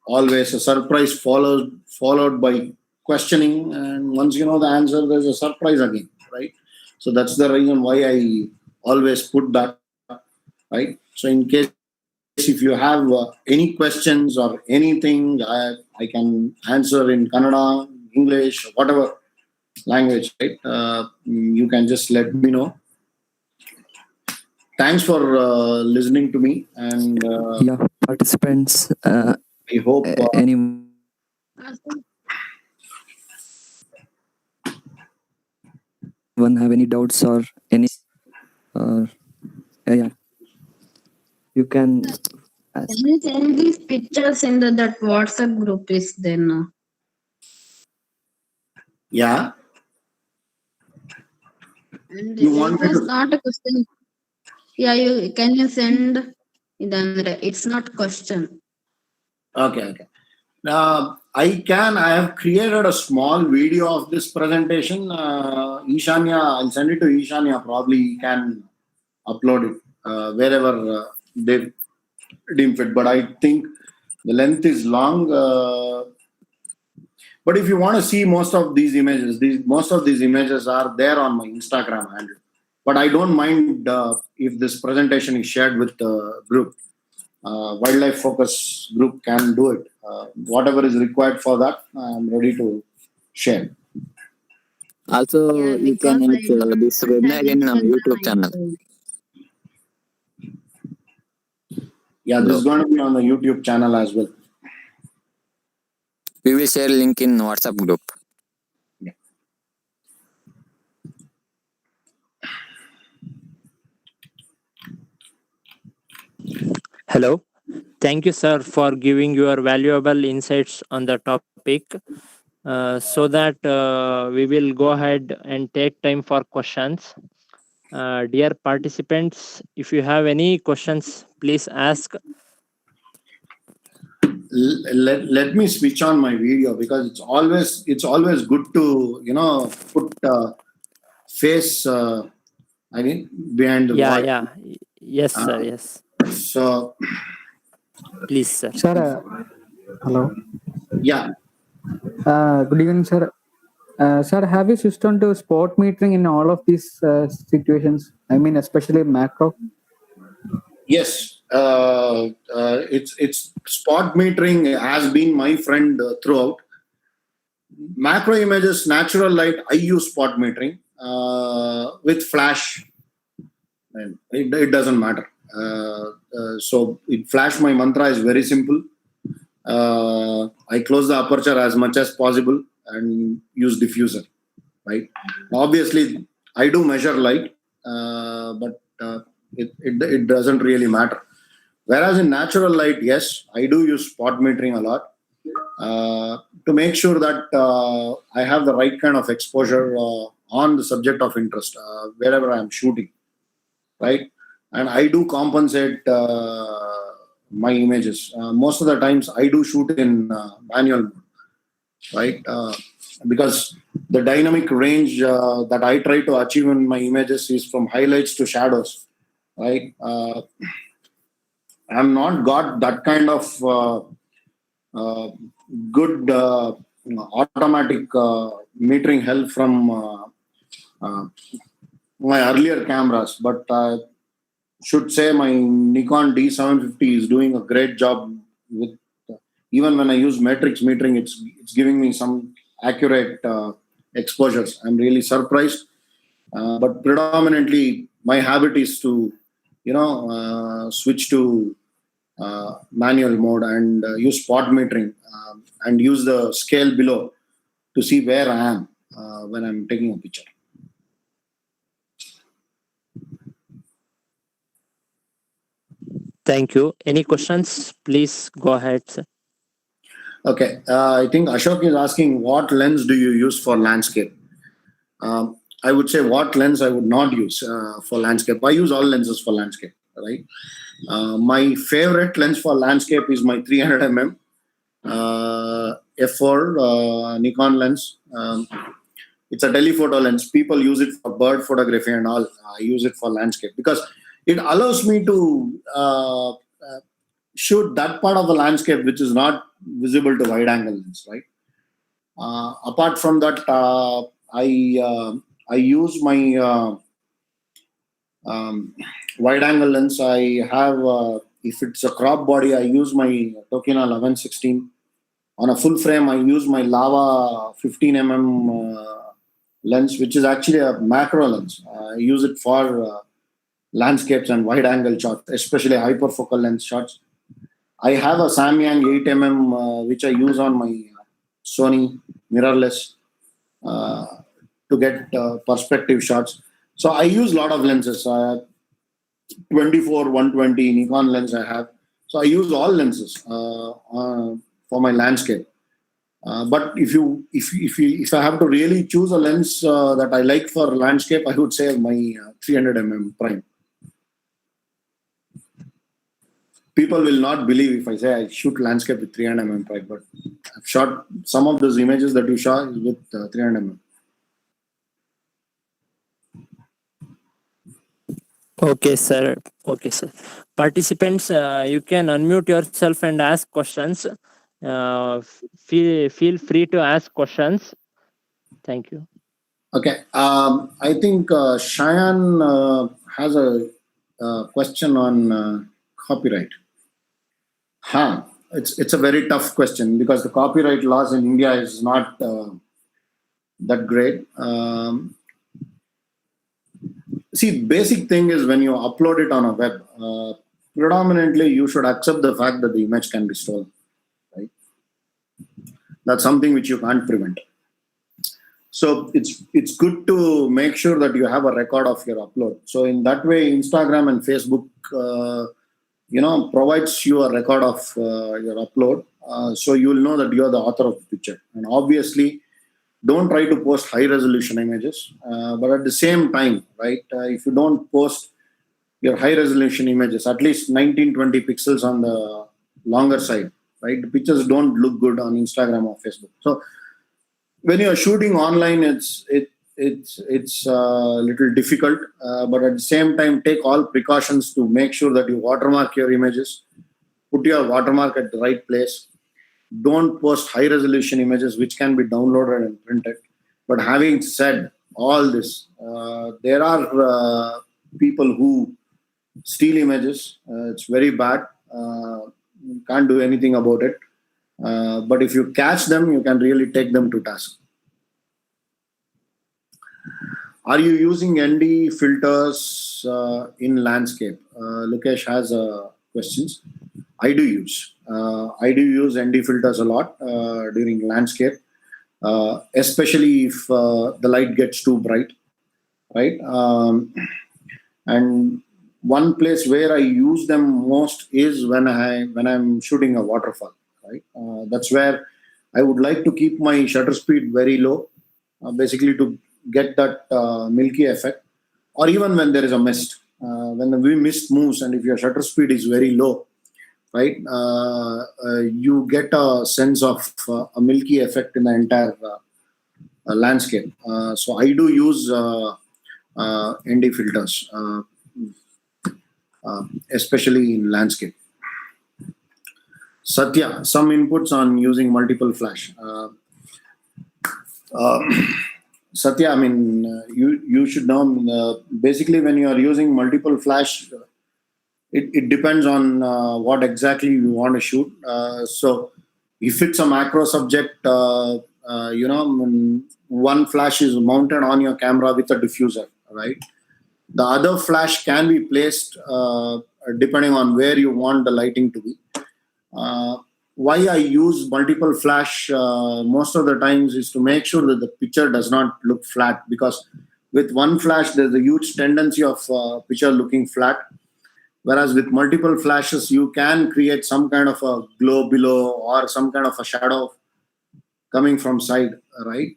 Always a surprise followed by questioning, and once you know the answer, there's a surprise again, right? So that's the reason why I always put that, right? So in case if you have any questions or anything, I can answer in Kannada, English, whatever language, right? You can just let me know. Thanks for listening to me, and Yeah, participants, I hope anyone Awesome. have any doubts or any, yeah, you can ask. Can you send these pictures in that WhatsApp group is then? yeah. And You it want me was to? not a question. Yeah, you can you send? It's not question. Okay. I have created a small video of this presentation. Ishanya, I'll send it to Ishanya. Probably you can upload it wherever they deem fit. But I think the length is long. But if you want to see most of these images are there on my Instagram handle. But I don't mind if this presentation is shared with the group. Wildlife focus group can do it. Whatever is required for that, I'm ready to share. Also, Yeah, you can because I watch don't this have webinar in Instagram. YouTube channel. Yeah, this is going to be on the YouTube channel as well. We will share link in WhatsApp group. Hello. Thank you, sir, for giving your valuable insights on the topic. So that we will go ahead and take time for questions. Dear participants, if you have any questions, please ask. Let me switch on my video, because it's always good to put face behind the voice. Yeah. Yes, sir. Yes. So Please, sir. Sir, hello. yeah, Good evening, sir. Sir, have you switched on to spot metering in all of these situations? I mean, especially macro. Yes, it's spot metering has been my friend throughout. Macro images, natural light, I use spot metering with flash, and it doesn't matter. So flash my mantra is very simple. I close the aperture as much as possible and use diffuser. Right. Obviously, I do measure light, but it doesn't really matter. Whereas in natural light, yes, I do use spot metering a lot to make sure that I have the right kind of exposure on the subject of interest wherever I am shooting, right? And I do compensate my images. Most of the times, I do shoot in manual mode, right? Because the dynamic range that I try to achieve in my images is from highlights to shadows, right? I'm not got that kind of uh, good automatic metering help from uh, my earlier cameras, but I should say my Nikon D750 is doing a great job with. Even when I use matrix metering, it's giving me some accurate exposures. I'm really surprised. But predominantly, my habit is to, switch to manual mode and use spot metering and use the scale below to see where I am when I'm taking a picture. Thank you. Any questions? Please go ahead, sir. Okay, I think Ashok is asking what lens do you use for landscape? I would say what lens I would not use for landscape. I use all lenses for landscape, right? My favorite lens for landscape is my 300 f4 Nikon lens. It's a telephoto lens. People use it for bird photography and all. I use it for landscape because it allows me to shoot that part of the landscape which is not visible to wide angle lens, right? Apart from that, I use my wide angle lens. I have if it's a crop body, I use my Tokina 1116. On a full frame, I use my Lava 15 lens, which is actually a macro lens. I use it for landscapes and wide angle shots, especially hyperfocal lens shots. I have a Samyang 8 which I use on my Sony mirrorless to get perspective shots. So I use a lot of lenses. 24, 120 Nikon lens I have. So I use all lenses for my landscape. But if I have to really choose a lens that I like for landscape, I would say my 300 prime. People will not believe if I say I shoot landscape with 300 prime, but I've shot some of those images that you shot with 300 Okay, sir. Okay, sir. Participants, you can unmute yourself and ask questions. Feel free to ask questions. Thank you. Okay. I think Cheyenne has a question on copyright. It's a very tough question because the copyright laws in India is not that great. See, basic thing is when you upload it on a web, predominantly you should accept the fact that the image can be stolen. Right? That's something which you can't prevent. So it's good to make sure that you have a record of your upload. So in that way, Instagram and Facebook, provides you a record of your upload. So you will know that you are the author of the picture. And obviously, don't try to post high resolution images. But at the same time, right, if you don't post your high resolution images, at least 1920 pixels on the longer side, right, the pictures don't look good on Instagram or Facebook. So when you're shooting online, it's a little difficult, but at the same time, take all precautions to make sure that you watermark your images, put your watermark at the right place. Don't post high resolution images which can be downloaded and printed. But having said all this, there are people who steal images. It's very bad. You can't do anything about it. But if you catch them, you can really take them to task. Are you using ND filters in landscape? Lukesh has questions. I do use. ND filters a lot during landscape, especially if the light gets too bright, right? And one place where I use them most is when I'm shooting a waterfall, right? That's where I would like to keep my shutter speed very low, basically to get that milky effect, or even when there is a mist, when the mist moves, and if your shutter speed is very low, right, you get a sense of a milky effect in the entire landscape. So I do use ND filters, especially in landscape. Satya, some inputs on using multiple flash. Satya, I mean, you should know, basically when you are using multiple flash, it depends on what exactly you want to shoot. So if it's a macro subject, one flash is mounted on your camera with a diffuser, right? The other flash can be placed depending on where you want the lighting to be. Why I use multiple flash most of the times is to make sure that the picture does not look flat, because with one flash there's a huge tendency of picture looking flat, whereas with multiple flashes you can create some kind of a glow below or some kind of a shadow coming from side, right?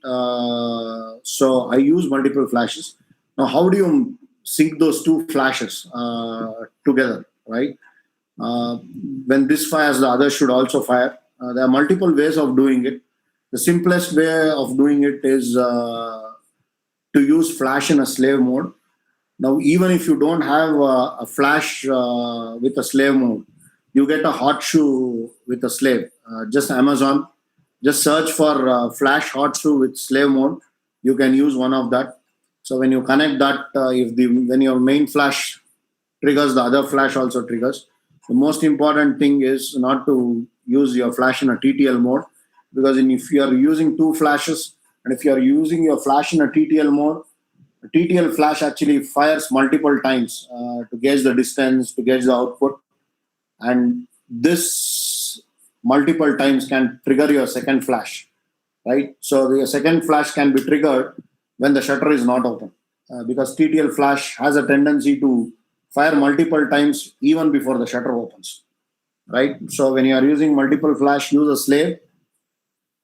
So I use multiple flashes. Now how do you sync those two flashes together, right? When this fires, the other should also fire. There are multiple ways of doing it. The simplest way of doing it is to use flash in a slave mode. Now, even if you don't have a flash with a slave mode, you get a hot shoe with a slave. Just Amazon, just search for flash hot shoe with slave mode. You can use one of that. So when you connect that, when your main flash triggers, the other flash also triggers. The most important thing is not to use your flash in a TTL mode, because if you are using two flashes, and if you are using your flash in a TTL mode, a TTL flash actually fires multiple times to gauge the distance, to gauge the output, and this multiple times can trigger your second flash, right? So the second flash can be triggered when the shutter is not open, because TTL flash has a tendency to fire multiple times even before the shutter opens, right? So when you are using multiple flash, use a slave.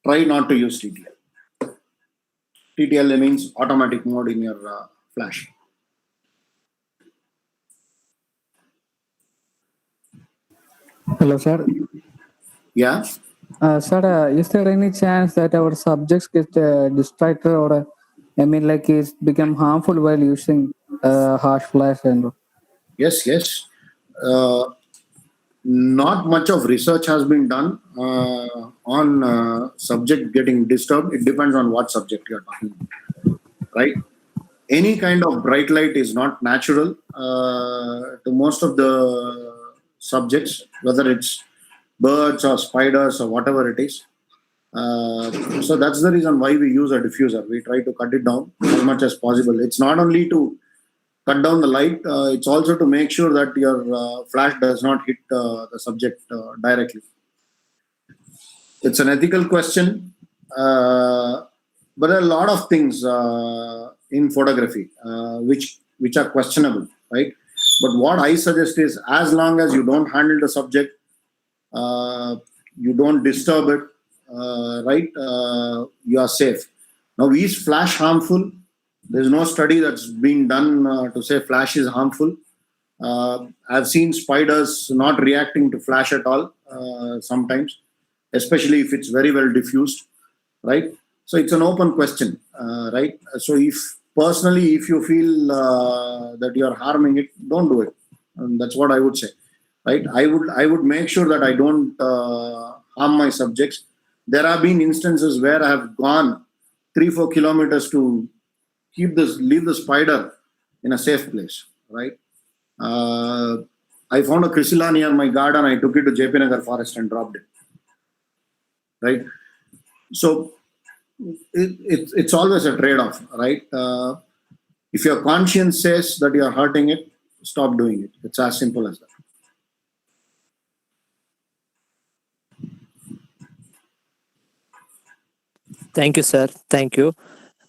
Try not to use TTL. TTL means automatic mode in your flash. Hello, sir. Yeah. Sir, is there any chance that our subjects get distracted, or like it's become harmful while using harsh flash and? Yes. Not much of research has been done on subject getting disturbed. It depends on what subject you're talking about, right? Any kind of bright light is not natural to most of the subjects, whether it's birds or spiders or whatever it is. So that's the reason why we use a diffuser. We try to cut it down as much as possible. It's not only to cut down the light, it's also to make sure that your flash does not hit the subject directly. It's an ethical question, but there are a lot of things in photography which are questionable, right? But what I suggest is, as long as you don't handle the subject, you don't disturb it, right? You are safe. Now, is flash harmful? There's no study that's been done to say flash is harmful. I've seen spiders not reacting to flash at all sometimes, especially if it's very well diffused, right? So it's an open question, right? So if you feel that you're harming it, don't do it. And that's what I would say, right? I would make sure that I don't harm my subjects. There have been instances where I have gone 3-4 kilometers to leave the spider in a safe place, right? I found a chrysilla near my garden. I took it to JP Nagar forest and dropped it, right? So it's always a trade-off, right? If your conscience says that you're hurting it, stop doing it. It's as simple as that. Thank you, sir. Thank you.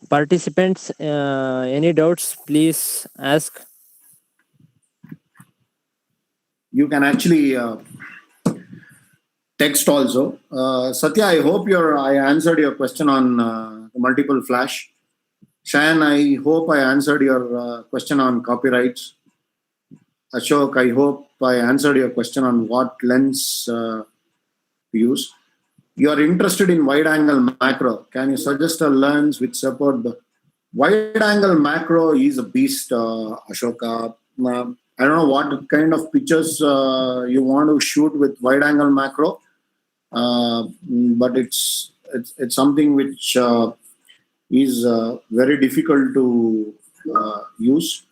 Participants, any doubts, please ask. You can actually text also. Satya, I hope I answered your question on multiple flash. Shayan, I hope I answered your question on copyrights. Ashok, I hope I answered your question on what lens to use. You are interested in wide angle macro. Can you suggest a lens which support the wide angle macro? Is a beast, Ashoka. I don't know what kind of pictures you want to shoot with wide angle macro, but it's something which is very difficult to use.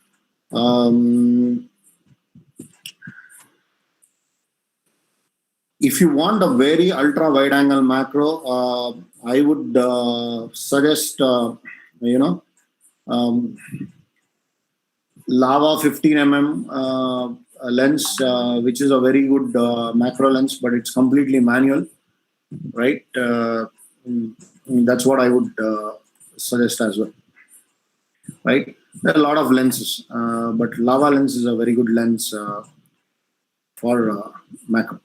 If you want a very ultra wide angle macro, I would suggest Lava 15 mm lens, which is a very good macro lens, but it's completely manual, right? That's what I would suggest as well, right? There are a lot of lenses, but Lava lens is a very good lens for macro.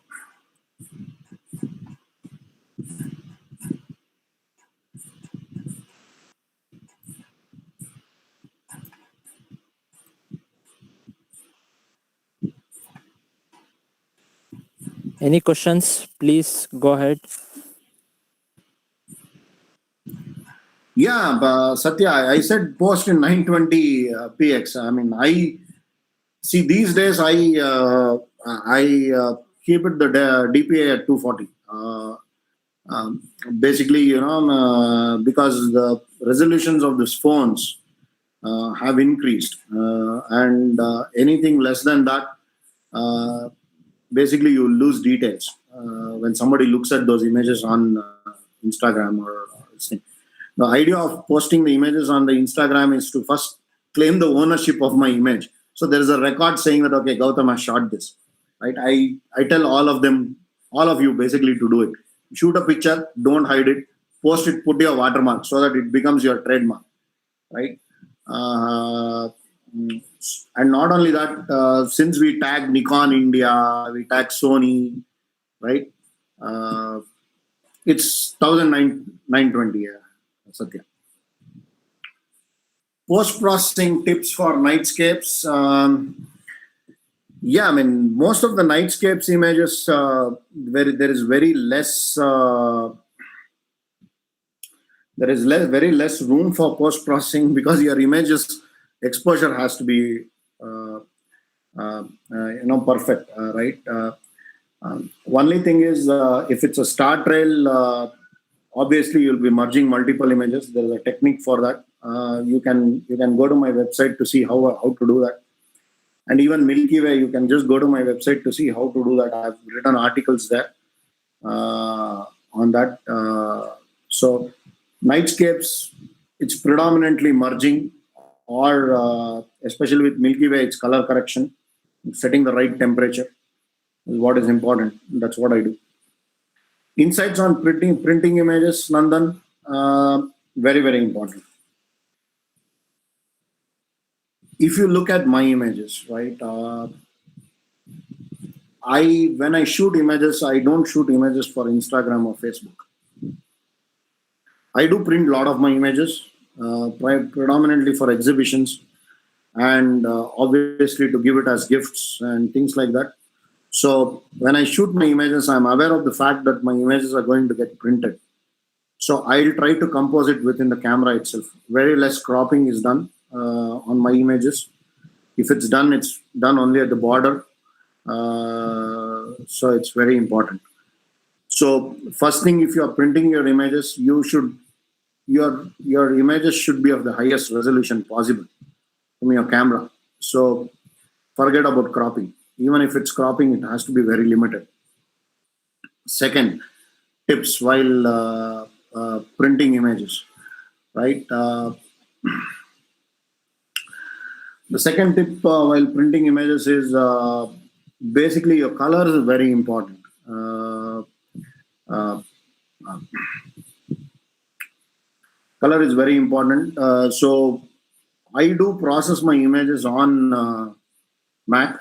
Any questions, please go ahead. Yeah, but Satya, I said post in 920 px. I mean, I see these days I keep it the DPI at 240. Basically, because the resolutions of these phones have increased, and anything less than that, basically you lose details when somebody looks at those images on Instagram or something. The idea of posting the images on the Instagram is to first claim the ownership of my image. So there is a record saying that, okay, Goutham has shot this, right? I tell all of you basically to do it. Shoot a picture, don't hide it, post it, put your watermark so that it becomes your trademark, right? And not only that, since we tag Nikon India, we tag Sony, right? It's 1920, Satya. Post-processing tips for nightscapes. Yeah, I mean, most of the nightscapes images, there is very less. There is very less room for post-processing because your images exposure has to be, perfect, right? Only thing is, if it's a star trail, obviously you'll be merging multiple images. There is a technique for that. You can go to my website to see how to do that. And even Milky Way, you can just go to my website to see how to do that. I've written articles there on that. So nightscapes, it's predominantly merging, or especially with Milky Way, it's color correction, setting the right temperature is what is important. That's what I do. Insights on printing images, Nandan, very, very important. If you look at my images, right, when I shoot images, I don't shoot images for Instagram or Facebook. I do print a lot of my images, predominantly for exhibitions, and obviously to give it as gifts and things like that. So when I shoot my images, I'm aware of the fact that my images are going to get printed. So I'll try to compose it within the camera itself. Very less cropping is done on my images. If it's done only at the border. So it's very important. So first thing, if you are printing your images, you should your images should be of the highest resolution possible from your camera. So forget about cropping. Even if it's cropping, it has to be very limited. Second, tips while printing images, right? The second tip while printing images is basically your color is very important. Uh, Color is very important. So I do process my images on Mac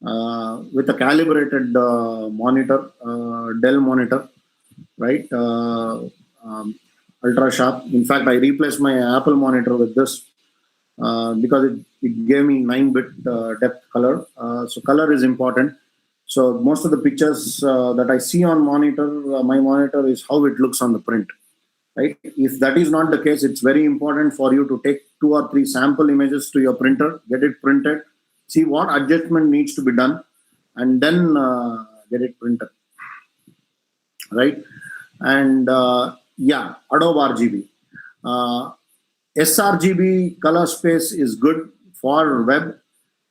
with a calibrated monitor, Dell monitor, right? Ultra sharp. In fact, I replaced my Apple monitor with this because it gave me 9-bit depth color. So color is important. So most of the pictures that I see on monitor, my monitor is how it looks on the print. Right? If that is not the case, it's very important for you to take 2 or 3 sample images to your printer, get it printed, see what adjustment needs to be done, and then get it printed. Right? And Adobe RGB. sRGB color space is good for web,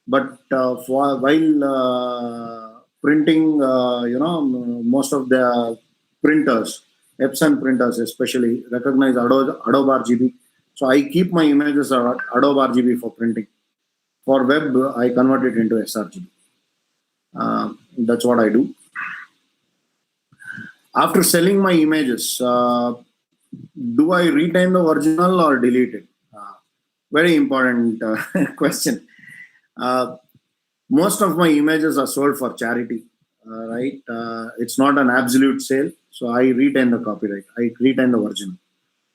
but for while printing, most of the printers, Epson printers especially, recognize Adobe RGB. So I keep my images at Adobe RGB for printing. For web, I convert it into sRGB. That's what I do. After selling my images, do I retain the original or delete it? Very important question. Most of my images are sold for charity, right? It's not an absolute sale, so I retain the copyright. I retain the original,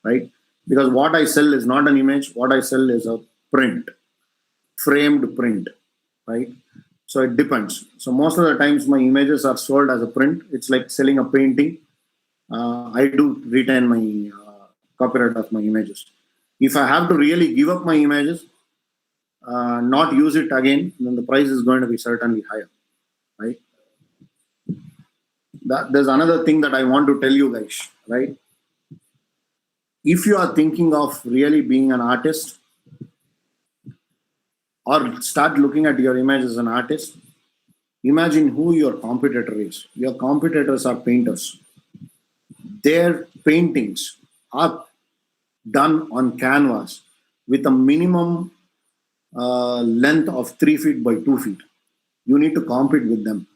right? Because what I sell is not an image. What I sell is a print, framed print, right? So it depends. So most of the times my images are sold as a print. It's like selling a painting. I do retain my copyright of my images. If I have to really give up my images, not use it again, then the price is going to be certainly higher, right? There's another thing that I want to tell you guys, right? If you are thinking of really being an artist, or start looking at your image as an artist, imagine who your competitor is. Your competitors are painters. Their paintings are done on canvas with a minimum length of 3 feet by 2 feet. You need to compete with them.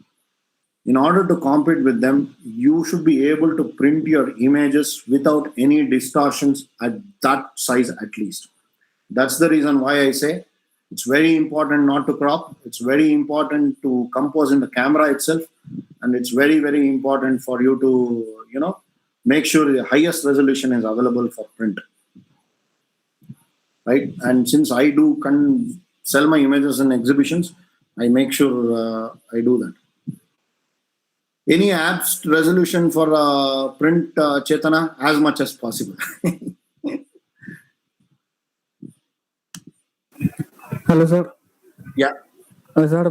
In order to compete with them, you should be able to print your images without any distortions at that size at least. That's the reason why I say it's very important not to crop. It's very important to compose in the camera itself. And it's very, very important for you to, make sure the highest resolution is available for print. Right? And since I do sell my images in exhibitions, I make sure I do that. Any apps resolution for print, Chetana, as much as possible. Hello, sir. Yeah. Sir,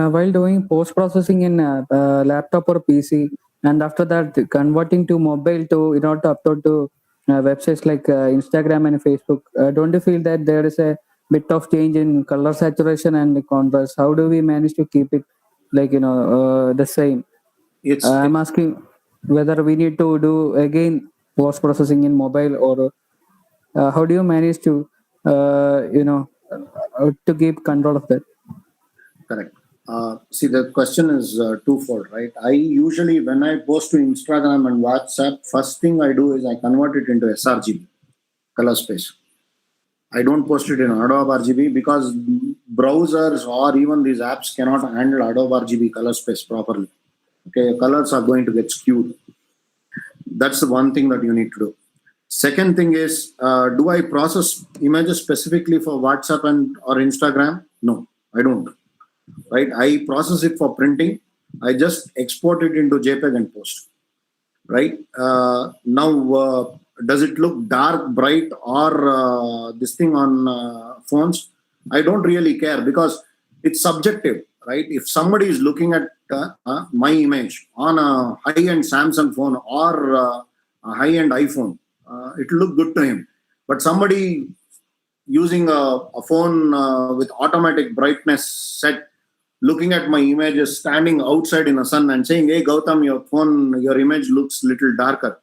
while doing post processing in laptop or PC, and after that converting to mobile to in order to upload to websites like Instagram and Facebook, don't you feel that there is a bit of change in color saturation and contrast? How do we manage to keep it the same? I'm asking whether we need to do again post processing in mobile, or how do you manage to to keep control of that? Correct. See, the question is twofold, right? I usually, when I post to Instagram and WhatsApp, first thing I do is I convert it into sRGB, color space. I don't post it in Adobe RGB because browsers or even these apps cannot handle Adobe RGB color space properly. Okay, colors are going to get skewed. That's the one thing that you need to do. Second thing is, do I process images specifically for WhatsApp or Instagram? No, I don't. Right? I process it for printing. I just export it into JPEG and post. Right? Now, does it look dark, bright, or this thing on phones? I don't really care because it's subjective. Right? If somebody is looking at my image on a high-end Samsung phone or a high-end iPhone, it will look good to him. But somebody using a phone with automatic brightness set, looking at my images standing outside in the sun and saying, "Hey Gautam, your image looks little darker."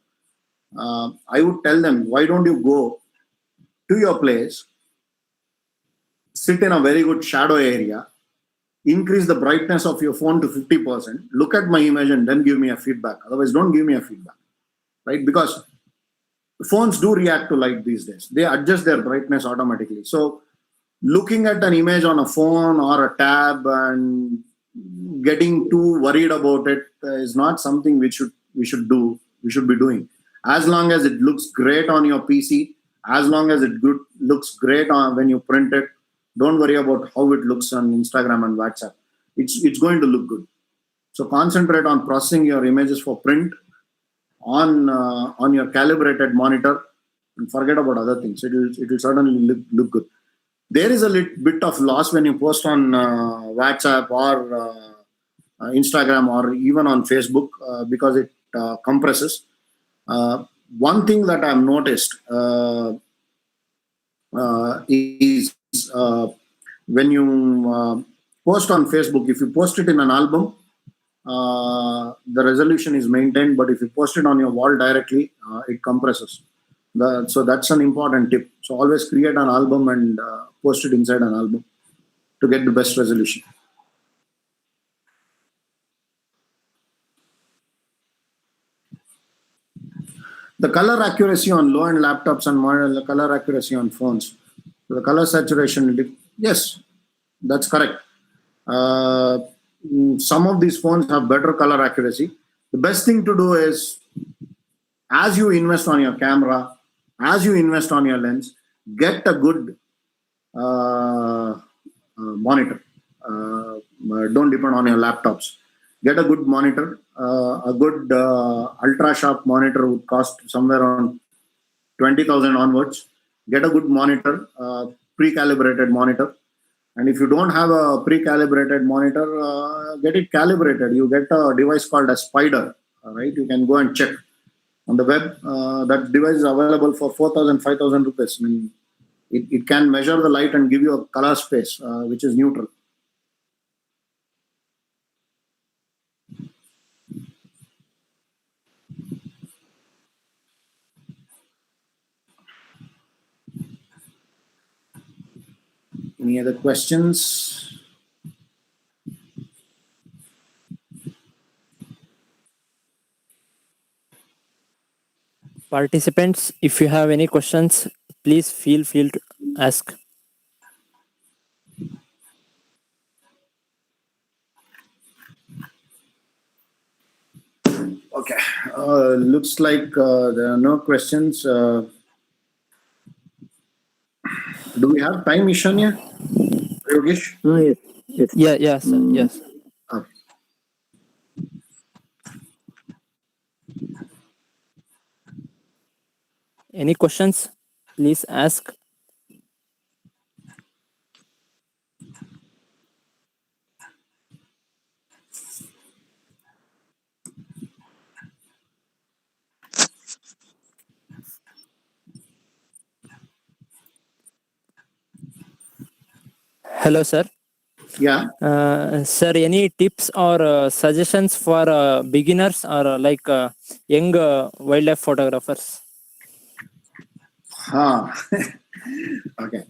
I would tell them, why don't you go to your place, sit in a very good shadow area, increase the brightness of your phone to 50%, look at my image and then give me a feedback. Otherwise, don't give me a feedback, right? Because phones do react to light these days. They adjust their brightness automatically. So looking at an image on a phone or a tab and getting too worried about it is not something we should be doing. As long as it looks great on your PC, as long as looks great when you print it, don't worry about how it looks on Instagram and WhatsApp. It's going to look good. So concentrate on processing your images for print on your calibrated monitor, and forget about other things. It will certainly look good. There is a bit of loss when you post on WhatsApp or Instagram or even on Facebook because it compresses. One thing that I've noticed is when you post on Facebook, if you post it in an album, the resolution is maintained, but if you post it on your wall directly, it compresses. So that's an important tip. So always create an album and post it inside an album to get the best resolution. The color accuracy on low-end laptops and the color accuracy on phones. The color saturation, yes, that's correct. Some of these phones have better color accuracy. The best thing to do is, as you invest on your camera, as you invest on your lens, get a good monitor. Don't depend on your laptops. Get a good monitor. A good ultra sharp monitor would cost somewhere around 20,000 onwards. Get a good monitor, pre-calibrated monitor. And if you don't have a pre-calibrated monitor, get it calibrated. You get a device called a Spider. Right? You can go and check on the web. That device is available for 4,000, 5,000 rupees. I mean, it can measure the light and give you a color space, which is neutral. Any other questions? Participants, if you have any questions, please feel free to ask. Okay. Looks like there are no questions. Do we have time, Ishanya? Yogesh? Yes. Yes, sir. Yes. Okay. Any questions? Please ask. Hello, sir. Yeah. Sir, any tips or suggestions for beginners or young wildlife photographers? Okay.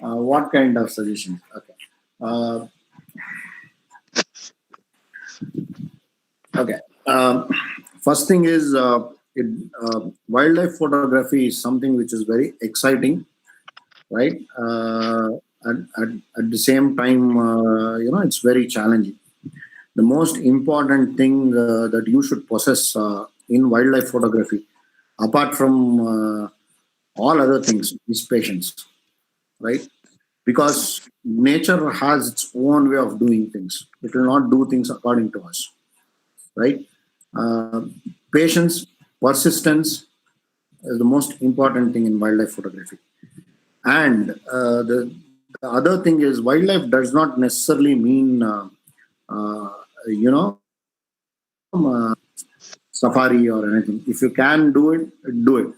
What kind of suggestions? Okay. Okay. First thing is, wildlife photography is something which is very exciting, right? At the same time, it's very challenging. The most important thing that you should possess in wildlife photography, apart from all other things, is patience, right? Because nature has its own way of doing things. It will not do things according to us, right? Uh, Patience, persistence is the most important thing in wildlife photography. And the other thing is, wildlife does not necessarily mean, safari or anything. If you can do it, do it.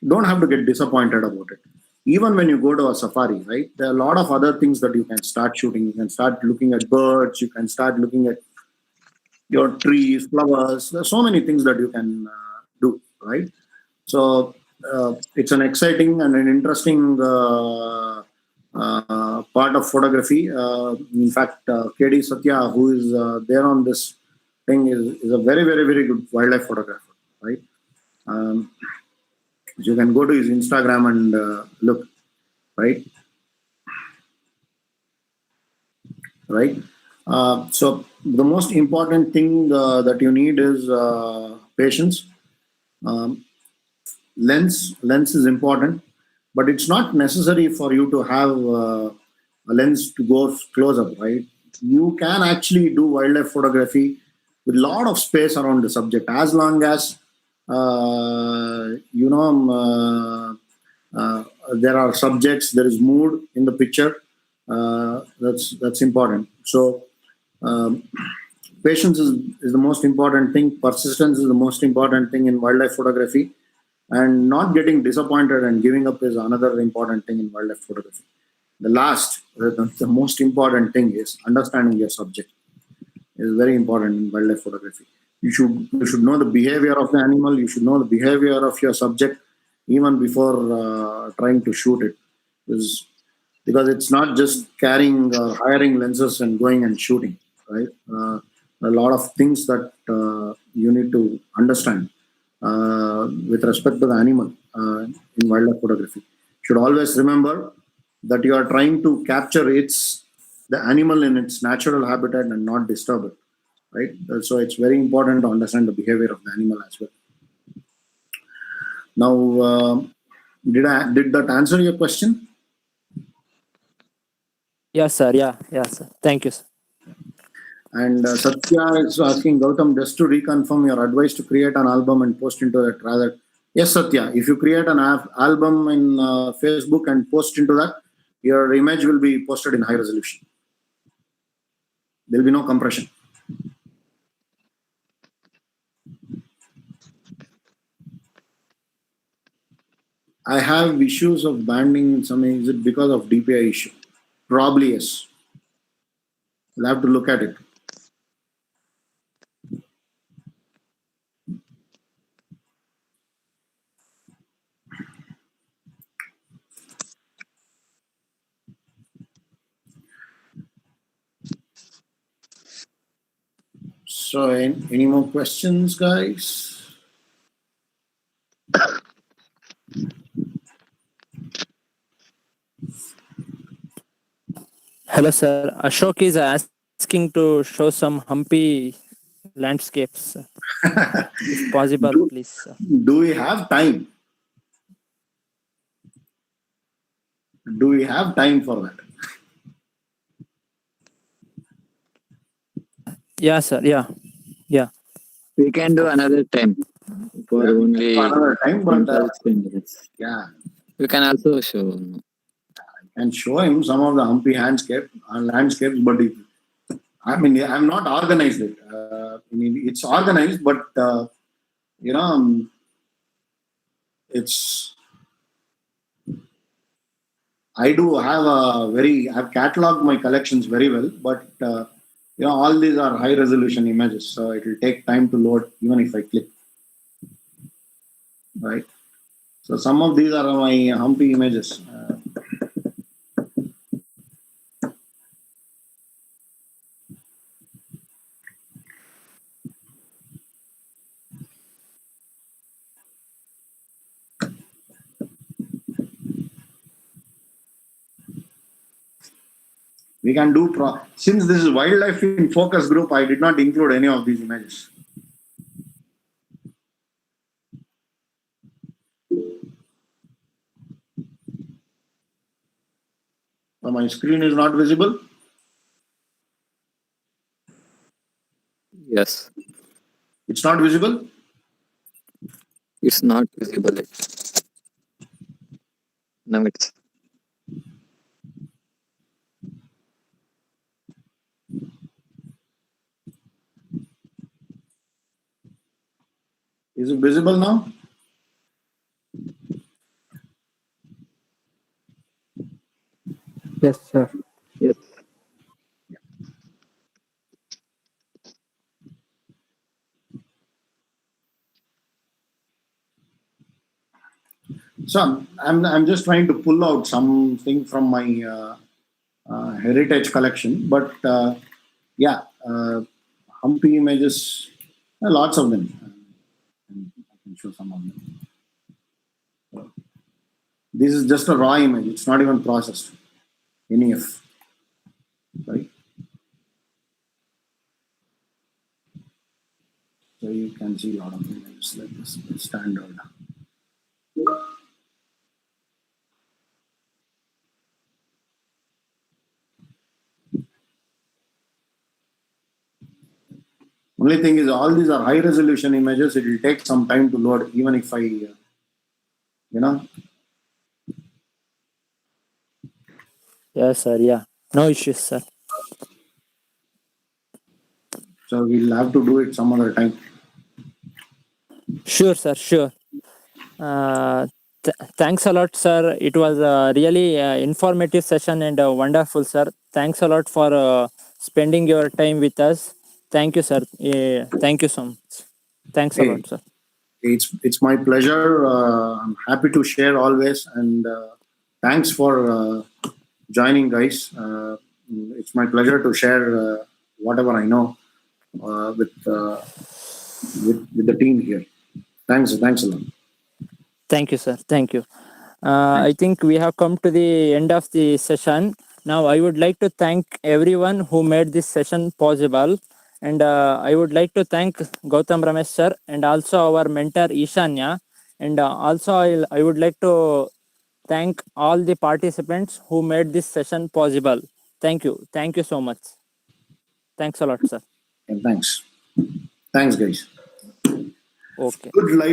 don't have to get disappointed about it. Even when you go to a safari, right, there are a lot of other things that you can start shooting. You can start looking at birds, you can start looking at your trees, flowers. There's so many things that you can do, right? So it's an exciting and an interesting part of photography. In fact, KD Satya, who is there on this thing, is a very, very, very good wildlife photographer, right? Um, so you can go to his Instagram and look, right? Right. So the most important thing that you need is patience. Um, lens is important, but it's not necessary for you to have a lens to go close up, right? You can actually do wildlife photography with a lot of space around the subject, as long as you know there are subjects, there is mood in the picture. That's important. So um, patience is the most important thing. Persistence is the most important thing in wildlife photography, and not getting disappointed and giving up is another important thing in wildlife photography. The most important thing is understanding your subject. Is very important in wildlife photography. You should know the behavior of the animal. You should know the behavior of your subject even before trying to shoot it. Because because it's not just carrying hiring lenses and going and shooting, right? A lot of things that you need to understand with respect to the animal in wildlife photography. Should always remember that you are trying to capture the animal in its natural habitat and not disturb it, right? So it's very important to understand the behavior of the animal as well. Now, did that answer your question? Yes, sir. Yeah, sir. Thank you, sir. And Satya is asking Gautam, just to reconfirm your advice to create an album and post into that rather. Yes, Satya, if you create an album in Facebook and post into that, your image will be posted in high resolution. There will be no compression. I have issues of banding in some. Is it because of DPI issue? Probably yes. We'll have to look at it. So, any more questions, guys? Hello, sir. Ashok is asking to show some humpy landscapes, if possible, do, please, sir. do we have time? Do we have time for that? Yeah, sir. Yeah. We can do another time for Yeah, we can do only another time, but 10 minutes. yeah, You can also show. and show him some of the humpy landscapes. But I mean, I'm not organized it. I mean, it's organized, but you know, it's. I do have I've cataloged my collections very well, but all these are high resolution images, so it will take time to load, even if I click, right? So some of these are my humpy images. We can do since this is wildlife in focus group, I did not include any of these images. So my screen is not visible. Yes, It's not visible. it's not visible. Now it's Is it visible now? Yes, sir. Yes. So I'm just trying to pull out something from my heritage collection, but yeah, Humpy images, lots of them. I can show some of them. This is just a raw image; it's not even processed. NEF, right? So you can see a lot of images like this, standard. Only thing is, all these are high resolution images. It will take some time to load, even if I, know. Yes, sir. Yeah. No issues, sir. So we'll have to do it some other time. Sure, sir. Sure. Thanks a lot, sir. It was a really informative session and wonderful, sir. Thanks a lot for spending your time with us. Thank you, sir. Thank you so much. Thanks a Hey, lot, sir. it's my pleasure. I'm happy to share always, and thanks for joining, guys. It's my pleasure to share whatever I know with the team here. Thanks a lot. Thank you, sir. Thank you. Thanks. I think we have come to the end of the session. Now, I would like to thank everyone who made this session possible. And I would like to thank Goutham Ramesh sir and also our mentor Ishanya. And also, I would like to thank all the participants who made this session possible. Thank you. Thank you so much. Thanks a lot, sir. And thanks, guys. Okay. Good life.